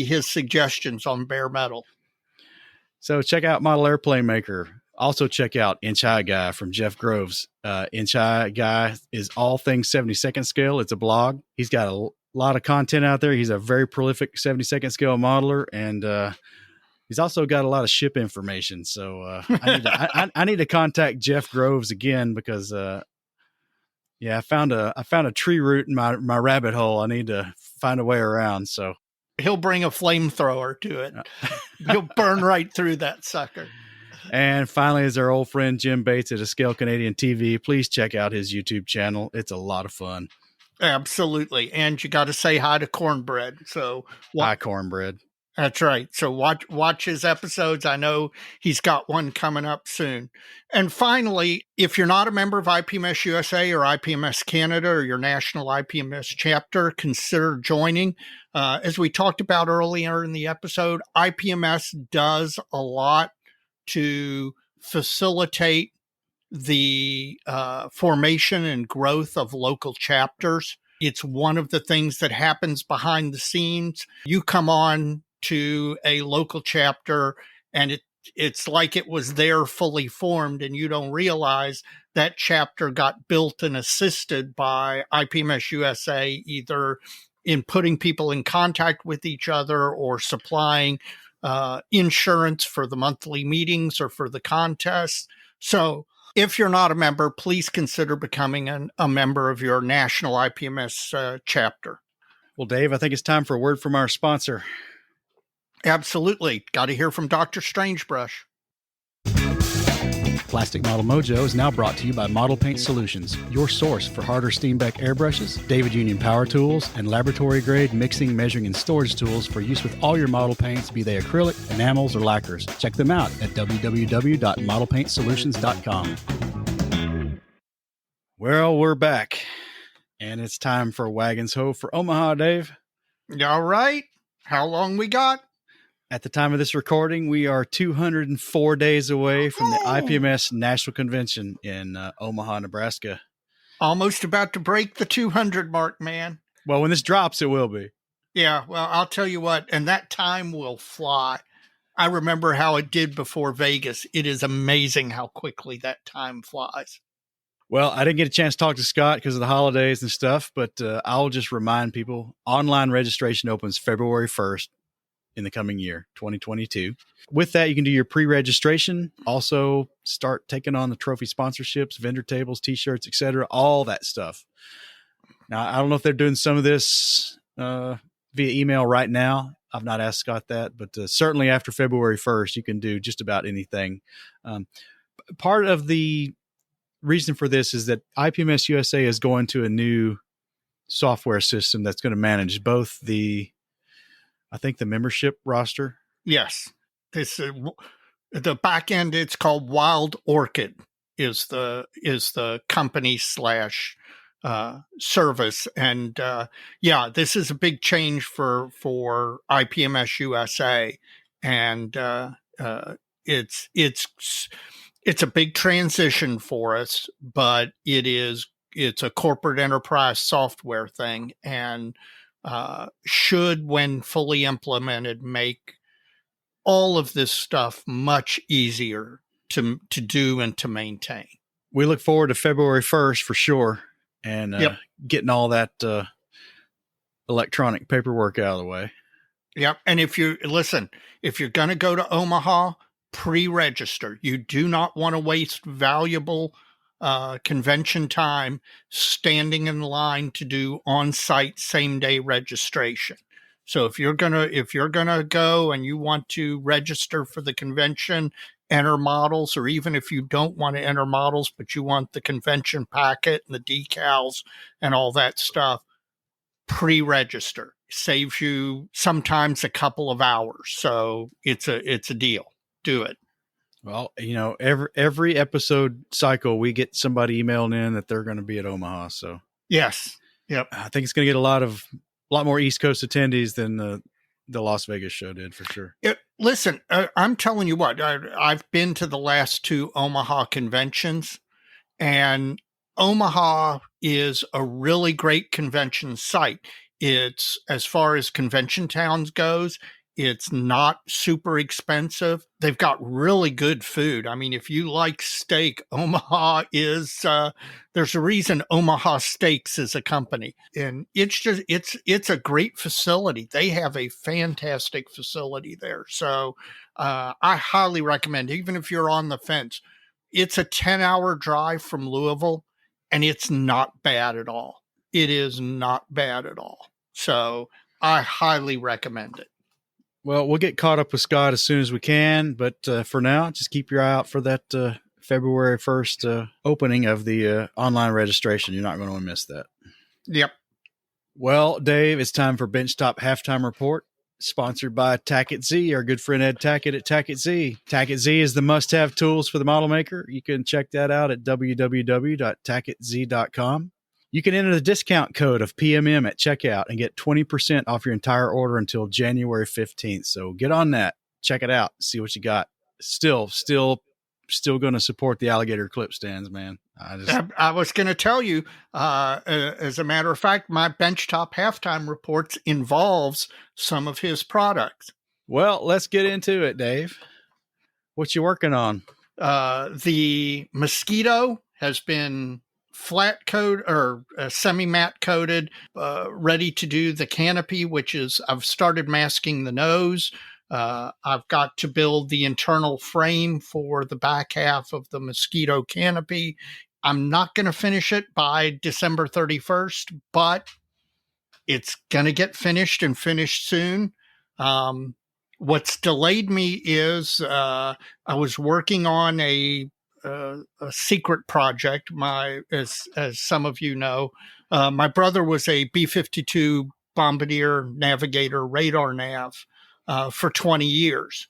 Speaker 2: his suggestions on bare metal.
Speaker 1: So check out Model Airplane Maker. Also check out Inch High Guy from Jeff Groves. Inch High Guy is all things 72nd scale. It's a blog. He's got a lot of content out there. He's a very prolific 72nd scale modeler, and he's also got a lot of ship information. So I need to contact Jeff Groves again because I found a tree root in my rabbit hole. I need to find a way around. So
Speaker 2: he'll bring a flamethrower to it. He'll burn right through that sucker.
Speaker 1: And finally, is our old friend Jim Bates at A Scale Canadian TV. Please check out his YouTube channel. It's a lot of fun.
Speaker 2: Absolutely. And you got to say hi to Cornbread. So
Speaker 1: hi, Cornbread.
Speaker 2: That's right. So watch his episodes. I know he's got one coming up soon. And finally, if you're not a member of IPMS USA or IPMS Canada or your national IPMS chapter, consider joining. As we talked about earlier in the episode, IPMS does a lot to facilitate the formation and growth of local chapters. It's one of the things that happens behind the scenes. You come on to a local chapter and it's like it was there fully formed, and you don't realize that chapter got built and assisted by IPMS USA, either in putting people in contact with each other or supplying insurance for the monthly meetings or for the contests. So if you're not a member, please consider becoming a member of your national IPMS chapter.
Speaker 1: Well, Dave, I think it's time for a word from our sponsor.
Speaker 2: Absolutely. Got to hear from Dr. Strangebrush.
Speaker 1: Plastic Model Mojo is now brought to you by Model Paint Solutions, your source for Harder Steenbeck airbrushes, David Union power tools, and laboratory-grade mixing, measuring, and storage tools for use with all your model paints, be they acrylic, enamels, or lacquers. Check them out at www.modelpaintsolutions.com. Well, we're back, and it's time for Wagon's Ho for Omaha, Dave.
Speaker 2: All right. How long we got?
Speaker 1: At the time of this recording, we are 204 days away from the IPMS National Convention in Omaha, Nebraska.
Speaker 2: Almost about to break the 200 mark, man.
Speaker 1: Well, when this drops, it will be.
Speaker 2: Yeah, well, I'll tell you what, and that time will fly. I remember how it did before Vegas. It is amazing how quickly that time flies.
Speaker 1: Well, I didn't get a chance to talk to Scott because of the holidays and stuff, but I'll just remind people, online registration opens February 1st in the coming year, 2022. With that, you can do your pre-registration. Also, start taking on the trophy sponsorships, vendor tables, T-shirts, etc., all that stuff. Now, I don't know if they're doing some of this via email right now. I've not asked Scott that, but certainly after February 1st, you can do just about anything. Part of the reason for this is that IPMS USA is going to a new software system that's going to manage both the membership roster.
Speaker 2: Yes. This the back end, it's called Wild Orchid is the company / service. And this is a big change for IPMS USA. And it's a big transition for us, but it's a corporate enterprise software thing, and should, when fully implemented, make all of this stuff much easier to do and to maintain.
Speaker 1: We look forward to February 1st for sure, and getting all that electronic paperwork out of the way.
Speaker 2: Yep. And if you're going to go to Omaha, pre-register. You do not want to waste valuable convention time standing in line to do on-site same-day registration. So if you're gonna go and you want to register for the convention, enter models, or even if you don't want to enter models but you want the convention packet and the decals and all that stuff, pre-register. Saves you sometimes a couple of hours. So it's a deal. Do it.
Speaker 1: Well, every episode cycle, we get somebody emailing in that they're going to be at Omaha. So
Speaker 2: yes, yep.
Speaker 1: I think it's going to get a lot more East Coast attendees than the Las Vegas show did, for sure.
Speaker 2: Listen, I'm telling you what, I've been to the last two Omaha conventions, and Omaha is a really great convention site. It's, as far as convention towns goes, it's not super expensive. They've got really good food. I mean, if you like steak, Omaha is, there's a reason Omaha Steaks is a company. And it's a great facility. They have a fantastic facility there. So I highly recommend, even if you're on the fence, it's a 10-hour drive from Louisville, and it's not bad at all. It is not bad at all. So I highly recommend it.
Speaker 1: Well, we'll get caught up with Scott as soon as we can, but for now, just keep your eye out for that February 1st opening of the online registration. You're not going to miss that.
Speaker 2: Yep.
Speaker 1: Well, Dave, it's time for Benchtop Halftime Report, sponsored by Tackett Z, our good friend Ed Tackett at Tackett Z. Tackett Z is the must-have tools for the model maker. You can check that out at www.tackettz.com. You can enter the discount code of PMM at checkout and get 20% off your entire order until January 15th. So get on that. Check it out. See what you got. Still going to support the alligator clip stands, man.
Speaker 2: I was going to tell you, as a matter of fact, my Benchtop Halftime Reports involves some of his products.
Speaker 1: Well, let's get into it, Dave. What you working on?
Speaker 2: The Mosquito has been flat coat or semi-matte coated, ready to do the canopy, which is, I've started masking the nose. I've got to build the internal frame for the back half of the Mosquito canopy. I'm not going to finish it by December 31st, but it's going to get finished and finished soon. What's delayed me is I was working on a a secret project. As some of you know, my brother was a B-52 bombardier navigator radar nav for 20 years.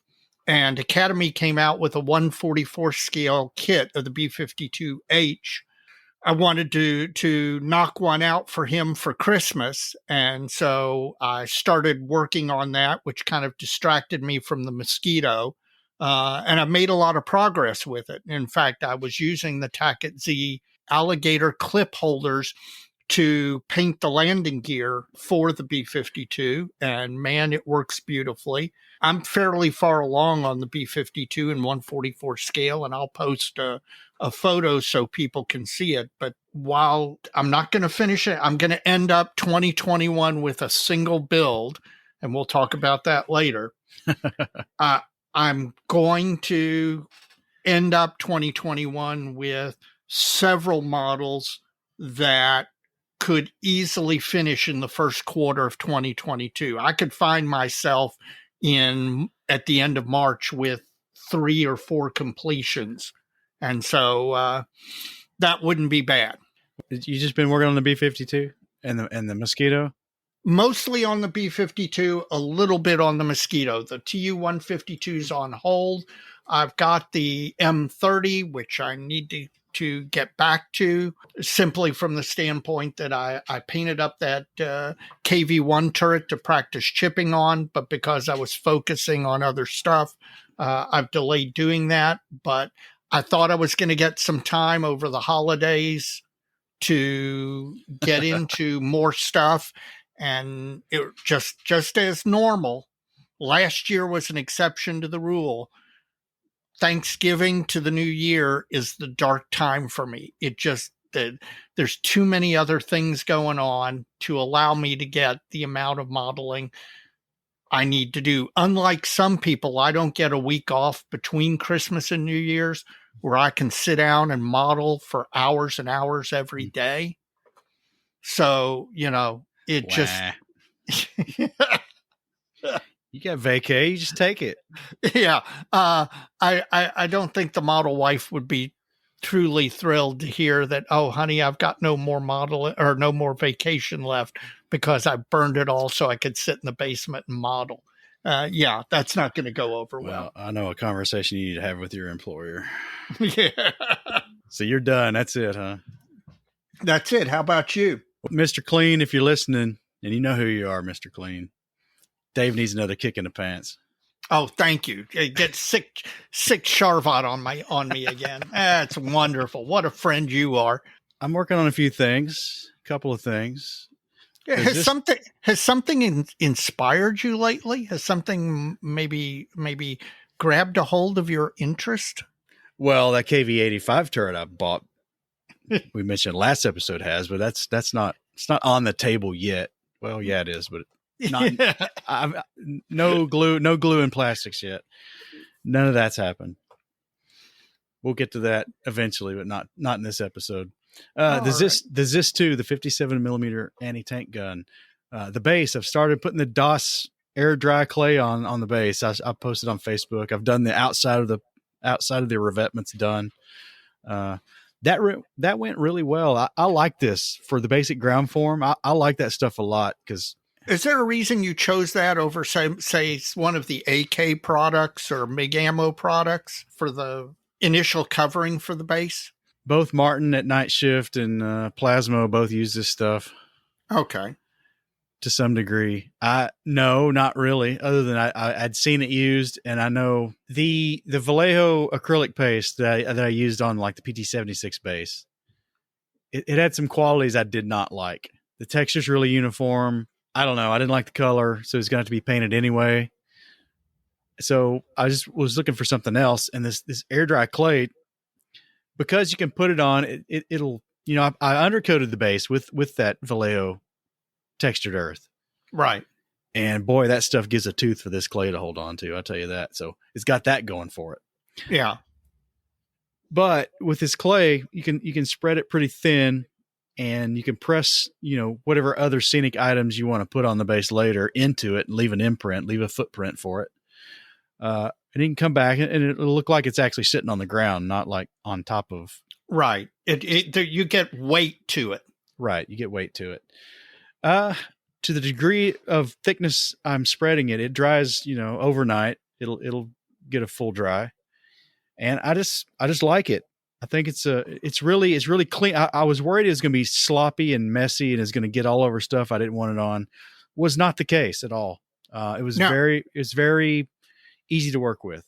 Speaker 2: And Academy came out with a 144 scale kit of the B-52H. I wanted to knock one out for him for Christmas. And so I started working on that, which kind of distracted me from the mosquito. And I made a lot of progress with it. In fact, I was using the Tackett Z alligator clip holders to paint the landing gear for the B-52. And man, it works beautifully. I'm fairly far along on the B-52 in 144 scale, and I'll post a photo so people can see it. But while I'm not going to finish it, I'm going to end up 2021 with a single build, and we'll talk about that later. I'm going to end up 2021 with several models that could easily finish in the first quarter of 2022. I could find myself at the end of March with 3 or 4 completions. And so that wouldn't be bad.
Speaker 1: You just been working on the B-52 and the Mosquito?
Speaker 2: Mostly on the B-52, a little bit on the Mosquito. The Tu-152 is on hold. I've got the M30, which I need to get back to, simply from the standpoint that I painted up that KV-1 turret to practice chipping on, but because I was focusing on other stuff, I've delayed doing that. But I thought I was going to get some time over the holidays to get into more stuff. And it just as normal, last year was an exception to the rule. Thanksgiving to the new year is the dark time for me. There's too many other things going on to allow me to get the amount of modeling I need to do. Unlike some people, I don't get a week off between Christmas and New Year's where I can sit down and model for hours and hours every day. So, it just...
Speaker 1: You got vacay, you just take it.
Speaker 2: Yeah. I don't think the model wife would be truly thrilled to hear that, oh, honey, I've got no more model or no more vacation left because I burned it all so I could sit in the basement and model. Yeah, that's not going to go over well.
Speaker 1: I know a conversation you need to have with your employer.
Speaker 2: Yeah.
Speaker 1: So you're done. That's it, huh?
Speaker 2: That's it. How about you?
Speaker 1: Mr. Clean, if you're listening, and you know who you are, Mr. Clean, Dave needs another kick in the pants.
Speaker 2: Oh, thank you. Get sick Charvat on me again. That's wonderful. What a friend you are.
Speaker 1: I'm working on a couple of things.
Speaker 2: Has something inspired you lately? Has something maybe grabbed a hold of your interest?
Speaker 1: Well, that KV-85 turret I bought, we mentioned last episode has, but it's not on the table yet. Well, yeah, it is, but not. No glue and plastics yet. None of that's happened. We'll get to that eventually, but not in this episode. The Zis 2, the 57 millimeter anti-tank gun, the base. I've started putting the DOS air dry clay on the base. I posted on Facebook. I've done the outside of the revetments done. That went really well. I like this for the basic ground form. I like that stuff a lot because.
Speaker 2: Is there a reason you chose that over, say one of the AK products or MIG ammo products for the initial covering for the base?
Speaker 1: Both Martin at Night Shift and Plasmo both use this stuff.
Speaker 2: Okay.
Speaker 1: To some degree. No, not really. Other than I'd seen it used, and I know the Vallejo acrylic paste that I used on like the PT-76 base. It had some qualities I did not like. The texture's really uniform. I don't know. I didn't like the color, so it's going to have to be painted anyway. So I just was looking for something else, and this air dry clay, because you can put it on, it'll. I undercoated the base with that Vallejo textured earth,
Speaker 2: right?
Speaker 1: And boy, that stuff gives a tooth for this clay to hold on to. I'll tell you that. So it's got that going for it.
Speaker 2: Yeah.
Speaker 1: But with this clay, you can spread it pretty thin. And you can press, whatever other scenic items you want to put on the base later into it and leave an imprint, leave a footprint for it. and it can come back and it'll look like it's actually sitting on the ground, not like on top of.
Speaker 2: Right. You get weight to it.
Speaker 1: Right. You get weight to it. To the degree of thickness I'm spreading it, it dries, overnight. It'll get a full dry. And I just like it. I think it's really clean. I was worried it was going to be sloppy and messy and it's going to get all over stuff I didn't want it on. Was not the case at all. It was very easy to work with.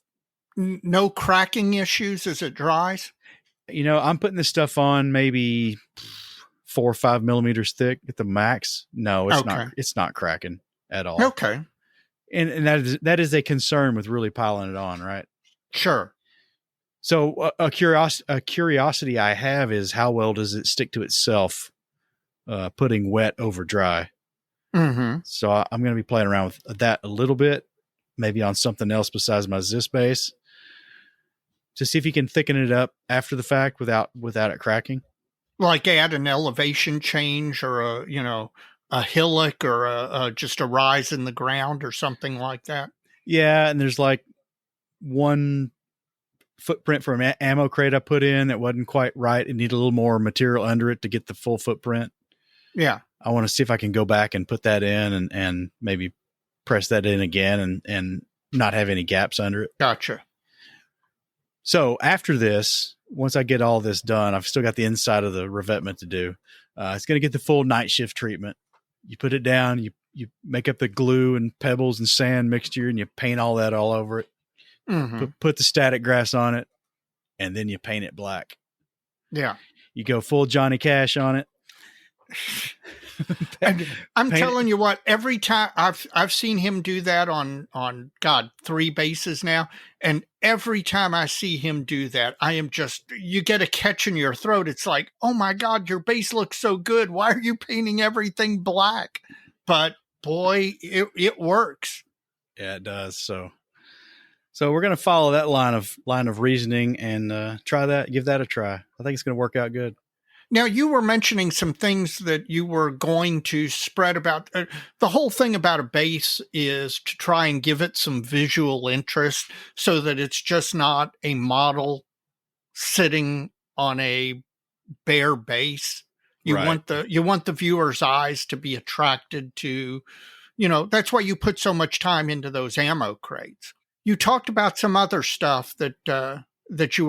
Speaker 2: No cracking issues as it dries.
Speaker 1: I'm putting this stuff on maybe 4 or 5 millimeters thick at the max. No, it's not. It's not cracking at all.
Speaker 2: Okay.
Speaker 1: And that is a concern with really piling it on, right?
Speaker 2: Sure.
Speaker 1: So a curiosity I have is how well does it stick to itself, putting wet over dry.
Speaker 2: Mm-hmm.
Speaker 1: So I'm going to be playing around with that a little bit, maybe on something else besides my Zis base, to see if you can thicken it up after the fact without it cracking.
Speaker 2: Like add an elevation change or a hillock or just a rise in the ground or something like that.
Speaker 1: Yeah, and there's like one footprint from an ammo crate I put in that wasn't quite right. It needed a little more material under it to get the full footprint.
Speaker 2: Yeah.
Speaker 1: I want to see if I can go back and put that in and maybe press that in again and not have any gaps under it.
Speaker 2: Gotcha.
Speaker 1: So after this, once I get all this done, I've still got the inside of the revetment to do. It's going to get the full night shift treatment. You put it down, you make up the glue and pebbles and sand mixture and you paint all that all over it.
Speaker 2: Mm-hmm.
Speaker 1: Put the static grass on it, and then you paint it black.
Speaker 2: Yeah.
Speaker 1: You go full Johnny Cash on it.
Speaker 2: And I'm telling you what, every time I've seen him do that on 3 bases now, and every time I see him do that, you get a catch in your throat. It's like, oh my God, your base looks so good. Why are you painting everything black? But boy, it works.
Speaker 1: Yeah, it does. So we're going to follow that line of reasoning and give that a try. I think it's going to work out good.
Speaker 2: Now, you were mentioning some things that you were going to spread about. The whole thing about a base is to try and give it some visual interest so that it's just not a model sitting on a bare base. You want the viewer's eyes to be attracted to, that's why you put so much time into those ammo crates. You talked about some other stuff that you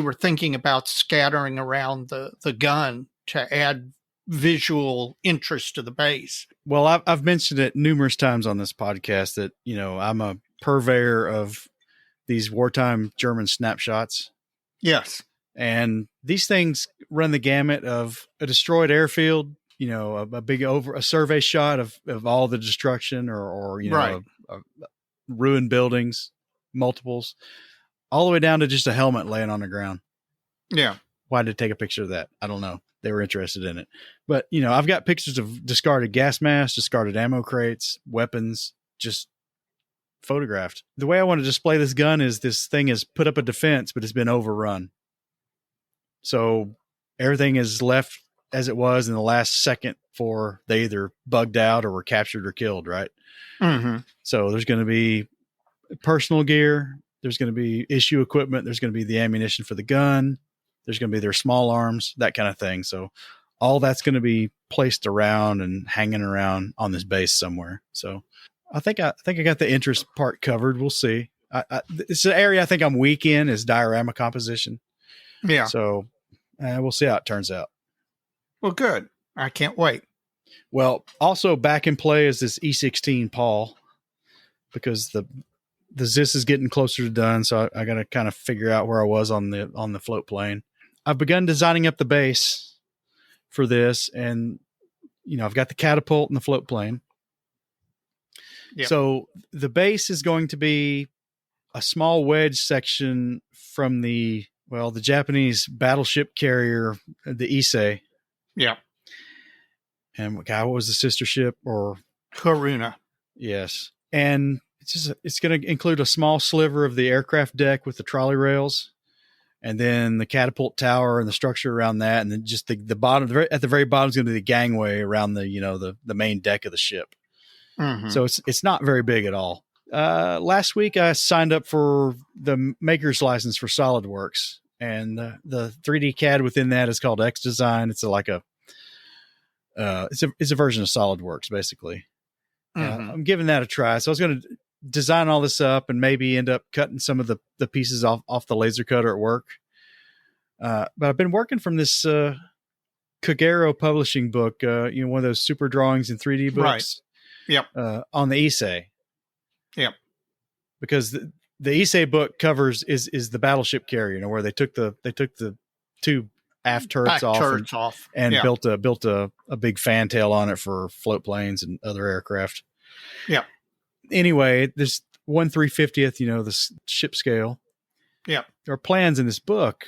Speaker 2: were thinking about scattering around the gun to add visual interest to the base.
Speaker 1: Well, I've mentioned it numerous times on this podcast that, I'm a purveyor of these wartime German snapshots.
Speaker 2: Yes.
Speaker 1: And these things run the gamut of a destroyed airfield, a survey shot of all the destruction or
Speaker 2: right.
Speaker 1: Ruined buildings, multiples, all the way down to just a helmet laying on the ground.
Speaker 2: Yeah.
Speaker 1: Why did they take a picture of that? I don't know. They were interested in it. But, I've got pictures of discarded gas masks, discarded ammo crates, weapons, just photographed. The way I want to display this gun is this thing is put up a defense, but it's been overrun. So everything is left as it was in the last second before they either bugged out or were captured or killed, right?
Speaker 2: Mm-hmm.
Speaker 1: So there's going to be personal gear. There's going to be issue equipment. There's going to be the ammunition for the gun. There's going to be their small arms, that kind of thing. So all that's going to be placed around and hanging around on this base somewhere. So I think I got the interest part covered. We'll see. It's an area I think I'm weak in is diorama composition.
Speaker 2: Yeah.
Speaker 1: So we'll see how it turns out.
Speaker 2: Well, good. I can't wait.
Speaker 1: Well, also back in play is this E16 Paul, because the Zis is getting closer to done. So I got to kind of figure out where I was on the float plane. I've begun designing up the base for this, and I've got the catapult and the float plane. Yep. So the base is going to be a small wedge section from the Japanese battleship carrier, the Issei.
Speaker 2: Yeah.
Speaker 1: And what was the sister ship? Or
Speaker 2: Haruna.
Speaker 1: Yes. And it's going to include a small sliver of the aircraft deck with the trolley rails, and then the catapult tower and the structure around that, and then just the bottom at the very bottom is going to be the gangway around the main deck of the ship.
Speaker 2: Mm-hmm.
Speaker 1: So it's not very big at all. Last week I signed up for the maker's license for SolidWorks, and the 3D CAD within that is called XDesign. It's it's a version of SolidWorks basically. I'm giving that a try. So I was going to design all this up and maybe end up cutting some of the pieces off the laser cutter at work. But I've been working from this Kagero publishing book, one of those super drawings in 3D books.
Speaker 2: Right. Yep.
Speaker 1: On the Issei.
Speaker 2: Yep.
Speaker 1: Because the Issei book covers is the battleship carrier, where they took the two aft turrets off and built a big fantail on it for float planes and other aircraft.
Speaker 2: Yeah.
Speaker 1: Anyway, there's 1/350th, the ship scale.
Speaker 2: Yeah.
Speaker 1: There are plans in this book.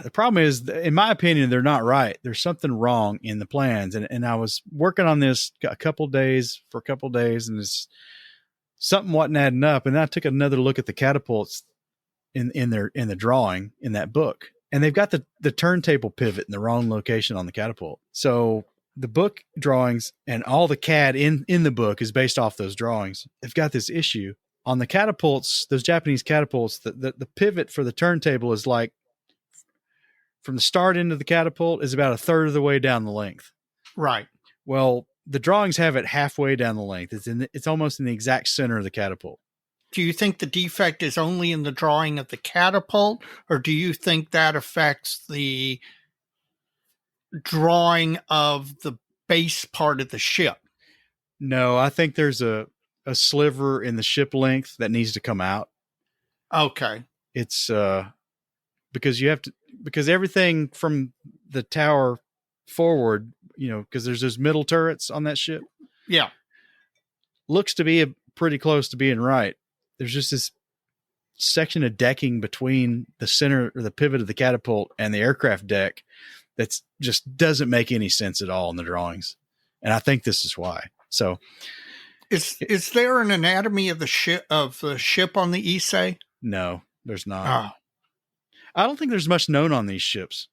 Speaker 1: The problem is, in my opinion, they're not right. There's something wrong in the plans. And I was working on this for a couple of days, and it's something wasn't adding up. And then I took another look at the catapults in the drawing in that book. And they've got the turntable pivot in the wrong location on the catapult. So the book drawings and all the CAD in the book is based off those drawings. They've got this issue on the catapults, those Japanese catapults. The pivot for the turntable is like from the start end of the catapult is about a third of the way down the length.
Speaker 2: Right.
Speaker 1: Well, the drawings have it halfway down the length. It's almost in the exact center of the catapult.
Speaker 2: Do you think the defect is only in the drawing of the catapult, or do you think that affects the drawing of the base part of the ship?
Speaker 1: No, I think there's a sliver in the ship length that needs to come out.
Speaker 2: Okay.
Speaker 1: It's because everything from the tower forward, because there's those middle turrets on that ship.
Speaker 2: Yeah.
Speaker 1: Looks to be pretty close to being right. There's just this section of decking between the center or the pivot of the catapult and the aircraft deck that's just doesn't make any sense at all in the drawings. And I think this is why. So
Speaker 2: is there an anatomy of the ship on the Issei?
Speaker 1: No, there's not. I don't think there's much known on these ships,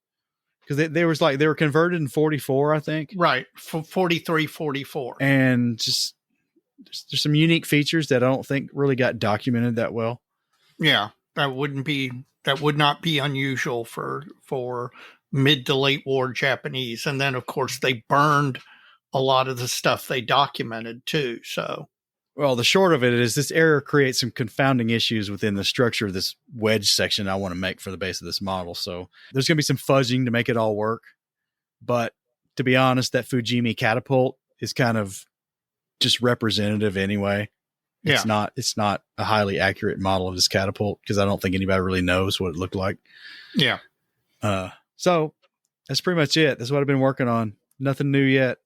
Speaker 1: because they were converted in 44, I think.
Speaker 2: Right. 43, 44.
Speaker 1: And just there's some unique features that I don't think really got documented that well.
Speaker 2: Yeah, that would not be unusual for mid to late war Japanese. And then of course they burned a lot of the stuff they documented too. So,
Speaker 1: well, the short of it is this error creates some confounding issues within the structure of this wedge section I want to make for the base of this model. So there's going to be some fudging to make it all work. But to be honest, that Fujimi catapult is kind of just representative anyway.
Speaker 2: Yeah.
Speaker 1: It's not a highly accurate model of this catapult, because I don't think anybody really knows what it looked like.
Speaker 2: Yeah.
Speaker 1: So that's pretty much it. That's what I've been working on. Nothing new yet.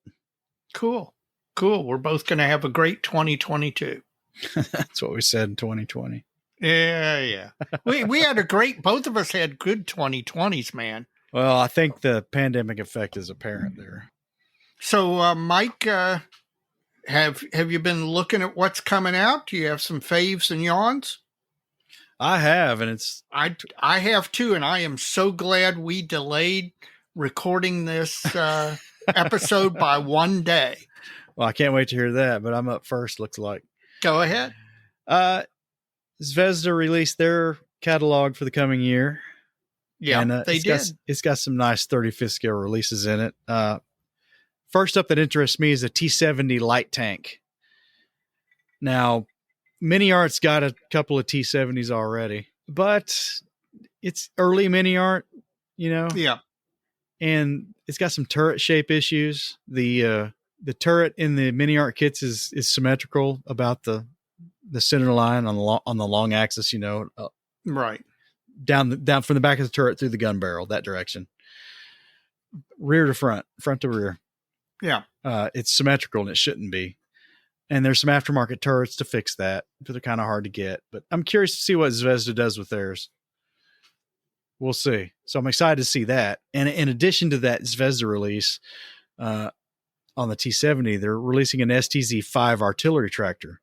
Speaker 2: Cool. We're both going to have a great 2022.
Speaker 1: That's what we said in 2020.
Speaker 2: Yeah. We had both of us had good 2020s, man.
Speaker 1: Well, I think the pandemic effect is apparent there.
Speaker 2: So, Mike, have you been looking at what's coming out? Do you have some faves and yawns?
Speaker 1: I have, and
Speaker 2: I have too, and I am so glad we delayed recording this episode by one day.
Speaker 1: Well, I can't wait to hear that, but I'm up first, looks like.
Speaker 2: Go ahead.
Speaker 1: Zvezda released their catalog for the coming year.
Speaker 2: Yeah,
Speaker 1: and,
Speaker 2: they did.
Speaker 1: It's got some nice 35th scale releases in it. First up that interests me is a T-70 light tank. Now, Mini Art's got a couple of T-70s already, but it's early Mini Art,
Speaker 2: Yeah.
Speaker 1: And it's got some turret shape issues. The turret in the Mini Art kits is symmetrical about the center line on the long axis,
Speaker 2: Right.
Speaker 1: Down from the back of the turret through the gun barrel, that direction. Rear to front to rear.
Speaker 2: Yeah.
Speaker 1: It's symmetrical and it shouldn't be. And there's some aftermarket turrets to fix that, but they're kind of hard to get. But I'm curious to see what Zvezda does with theirs. We'll see. So I'm excited to see that. And in addition to that Zvezda release, on the T-70, they're releasing an STZ-5 artillery tractor.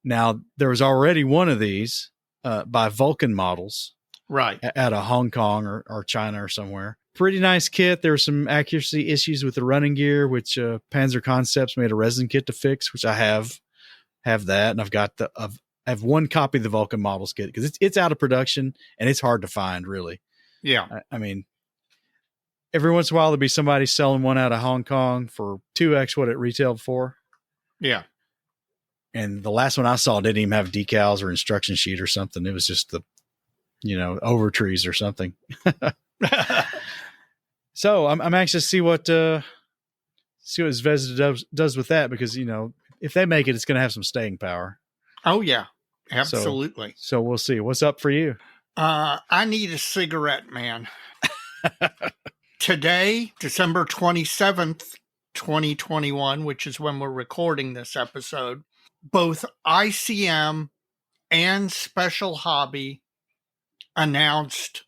Speaker 1: Now, there was already one of these by Vulcan Models.
Speaker 2: Right.
Speaker 1: Out of Hong Kong or China or somewhere. Pretty nice kit. There were some accuracy issues with the running gear, which Panzer Concepts made a resin kit to fix, which I have have that, and I've got I have one copy of the Vulcan models kit because it's out of production and it's hard to find, really.
Speaker 2: Yeah.
Speaker 1: I mean, every once in a while there'll be somebody selling one out of Hong Kong for 2x what it retailed for.
Speaker 2: Yeah.
Speaker 1: And the last one I saw didn't even have decals or instruction sheet or something. It was just the, over trees or something. So I'm anxious to see what Zvezda does with that, because, if they make it, it's going to have some staying power.
Speaker 2: Oh, yeah, absolutely.
Speaker 1: So we'll see. What's up for you?
Speaker 2: I need a cigarette, man. Today, December 27th, 2021, which is when we're recording this episode, both ICM and Special Hobby announced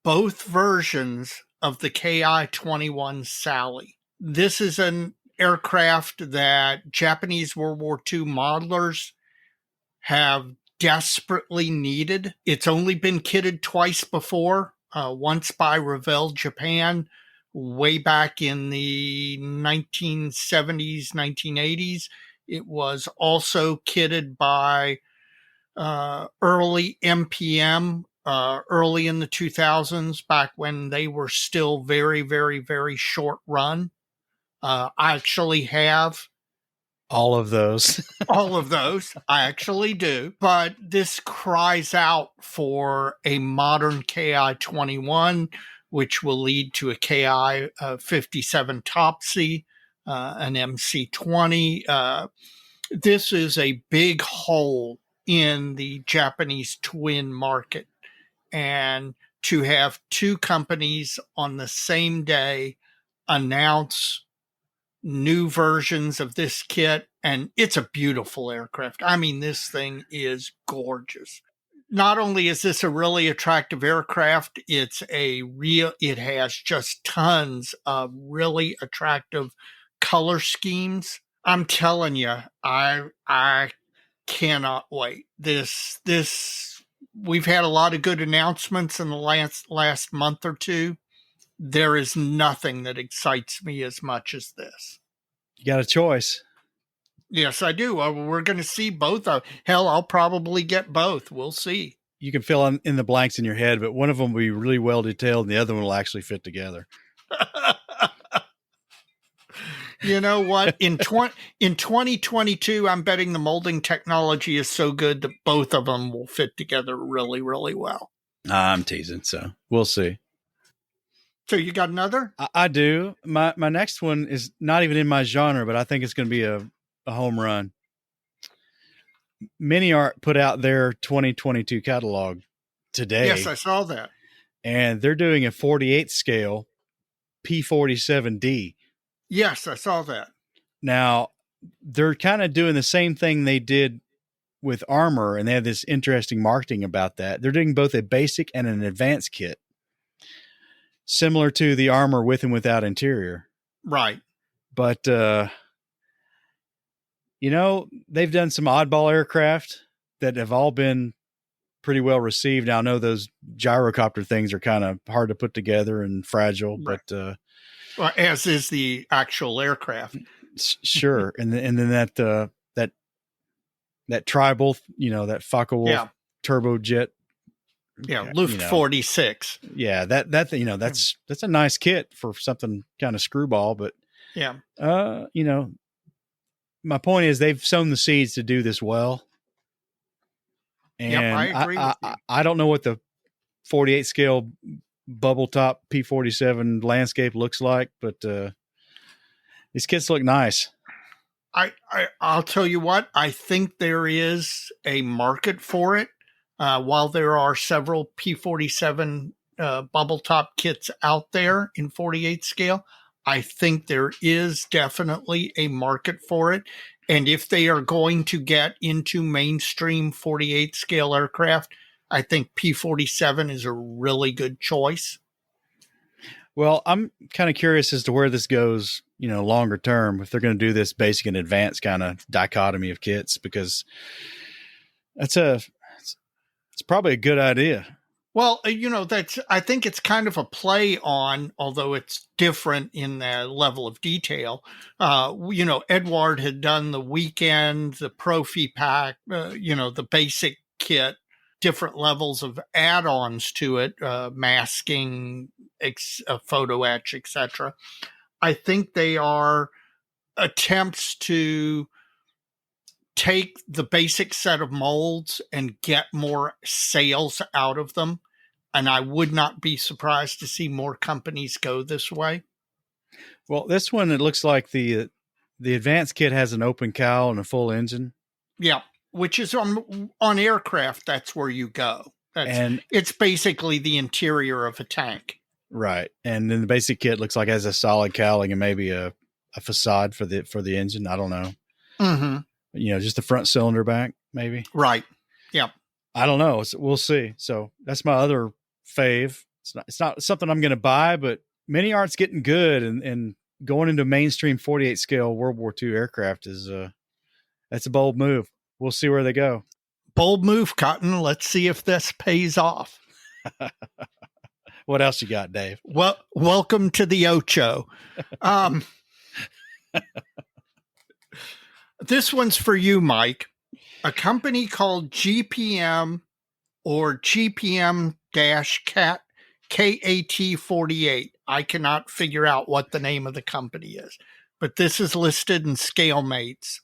Speaker 2: both versions of the KI-21 Sally. This is an aircraft that Japanese World War II modelers have desperately needed. It's only been kitted twice before, once by Revell Japan way back in the 1970s, 1980s. It was also kitted by early MPM, early in the 2000s, back when they were still very, very, very short run. I actually have
Speaker 1: all of those.
Speaker 2: All of those. I actually do. But this cries out for a modern KI-21, which will lead to a KI-57 Topsy, an MC-20. This is a big hole in the Japanese twin market. And to have two companies on the same day announce new versions of this kit, and it's a beautiful aircraft. I mean, this thing is gorgeous. Not only is this a really attractive aircraft, it has just tons of really attractive color schemes. I'm telling you, I cannot wait. We've had a lot of good announcements in the last month or two. There is nothing that excites me as much as this.
Speaker 1: You got a choice.
Speaker 2: Yes, I do. We're going to see both. Hell, I'll probably get both. We'll see.
Speaker 1: You can fill in the blanks in your head, but one of them will be really well detailed and the other one will actually fit together.
Speaker 2: You know what? In 2022, I'm betting the molding technology is so good that both of them will fit together really, really well.
Speaker 1: I'm teasing, so we'll see.
Speaker 2: So you got another?
Speaker 1: I do. My next one is not even in my genre, but I think it's going to be a home run. Mini Art put out their 2022 catalog today.
Speaker 2: Yes, I saw that.
Speaker 1: And they're doing a 48 scale P47D.
Speaker 2: Yes, I saw that.
Speaker 1: Now, they're kind of doing the same thing they did with Armor, and they have this interesting marketing about that. They're doing both a basic and an advanced kit, similar to the Armor with and without interior.
Speaker 2: Right.
Speaker 1: But, they've done some oddball aircraft that have all been pretty well received. Now, I know those gyrocopter things are kind of hard to put together and fragile, right. But
Speaker 2: well, as is the actual aircraft.
Speaker 1: Sure. and then that tribal, that Focke-Wulf turbojet.
Speaker 2: Yeah, Luft 46.
Speaker 1: Yeah, that's a nice kit for something kind of screwball, but my point is they've sown the seeds to do this well. And
Speaker 2: I agree with you.
Speaker 1: I don't know what the 48 scale bubble top P47 landscape looks like, but these kits look nice.
Speaker 2: I'll tell you what, I think there is a market for it. While there are several P47 bubble top kits out there in 48 scale, I think there is definitely a market for it. And if they are going to get into mainstream 48 scale aircraft, I think P47 is a really good choice.
Speaker 1: Well, I'm kind of curious as to where this goes, longer term, if they're going to do this basic and advanced kind of dichotomy of kits, because it's probably a good idea.
Speaker 2: Well, I think it's kind of a play on, although it's different in the level of detail. Edward had done the weekend, the Profi pack, the basic kit, different levels of add-ons to it, masking, photo etch, etc. I think they are attempts to take the basic set of molds and get more sales out of them. And I would not be surprised to see more companies go this way.
Speaker 1: Well, this one, it looks like the advanced kit has an open cowl and a full engine.
Speaker 2: Yeah, which is on aircraft. That's where you go. It's basically the interior of a tank.
Speaker 1: Right. And then the basic kit looks like it has a solid cowling and maybe a facade for the engine. I don't know.
Speaker 2: Mm-hmm.
Speaker 1: Just the front cylinder back, maybe.
Speaker 2: Right. Yeah.
Speaker 1: I don't know. We'll see. So that's my other fave. It's not something I'm going to buy, but mini art's getting good, and going into mainstream 48 scale World War II aircraft is that's a bold move. We'll see where they go.
Speaker 2: Bold move, Cotton. Let's see if this pays off.
Speaker 1: What else you got, Dave?
Speaker 2: Well, welcome to the Ocho. This one's for you, Mike. A company called GPM or GPM-CAT, KAT48. I cannot figure out what the name of the company is, but this is listed in ScaleMates.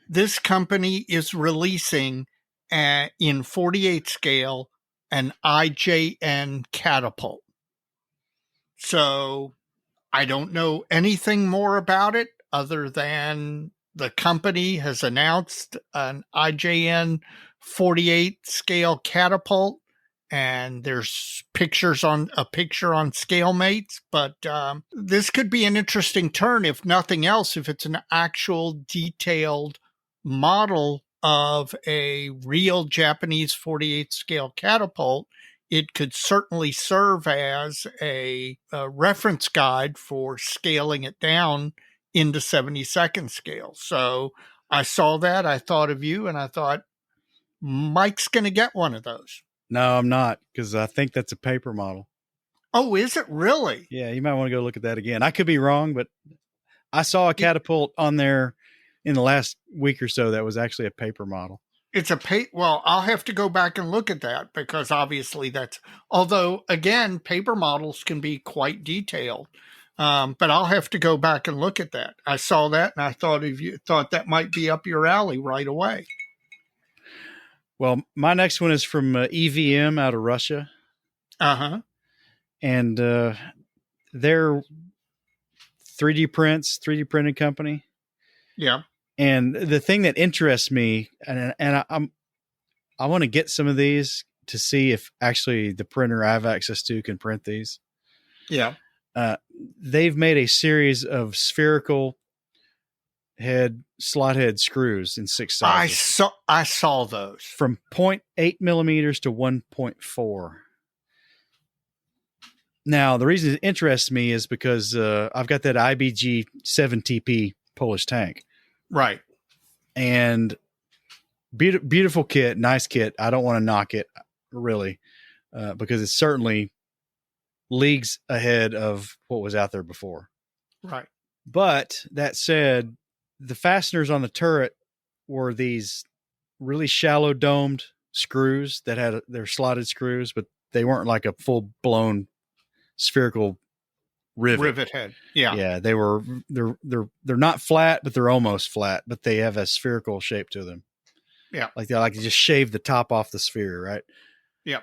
Speaker 2: This company is releasing in 48 scale an IJN catapult. So I don't know anything more about it other than the company has announced an IJN 48 scale catapult, and there's a picture on ScaleMates. But this could be an interesting turn, if nothing else, if it's an actual detailed model of a real Japanese 48 scale catapult. It could certainly serve as a reference guide for scaling it down into 72nd scale. So I saw that, I thought of you, and I thought, Mike's going to get one of those.
Speaker 1: No, I'm not, because I think that's a paper model.
Speaker 2: Oh, is it really?
Speaker 1: Yeah, you might want to go look at that again. I could be wrong, but I saw a catapult on there in the last week or so that was actually a paper model.
Speaker 2: It's well, I'll have to go back and look at that, because obviously although again, paper models can be quite detailed. But I'll have to go back and look at that. I saw that and I thought thought that might be up your alley right away.
Speaker 1: Well, my next one is from EVM out of Russia.
Speaker 2: Uh-huh.
Speaker 1: And they're 3D printing company.
Speaker 2: Yeah.
Speaker 1: And the thing that interests me, and I want to get some of these to see if actually the printer I have access to can print these.
Speaker 2: Yeah.
Speaker 1: They've made a series of spherical slot head screws in 6 sizes.
Speaker 2: I saw those.
Speaker 1: From 0.8 millimeters to 1.4. Now, the reason it interests me is because I've got that IBG 7TP Polish tank.
Speaker 2: Right.
Speaker 1: And beautiful kit, nice kit. I don't want to knock it, really, because it's certainly leagues ahead of what was out there before.
Speaker 2: Right.
Speaker 1: But that said, the fasteners on the turret were these really shallow domed screws that had their slotted screws, but they weren't like a full blown spherical rivet
Speaker 2: head. Yeah.
Speaker 1: Yeah. They're not flat, but they're almost flat, but they have a spherical shape to them.
Speaker 2: Yeah.
Speaker 1: Like they like to just shave the top off the sphere. Right.
Speaker 2: Yeah.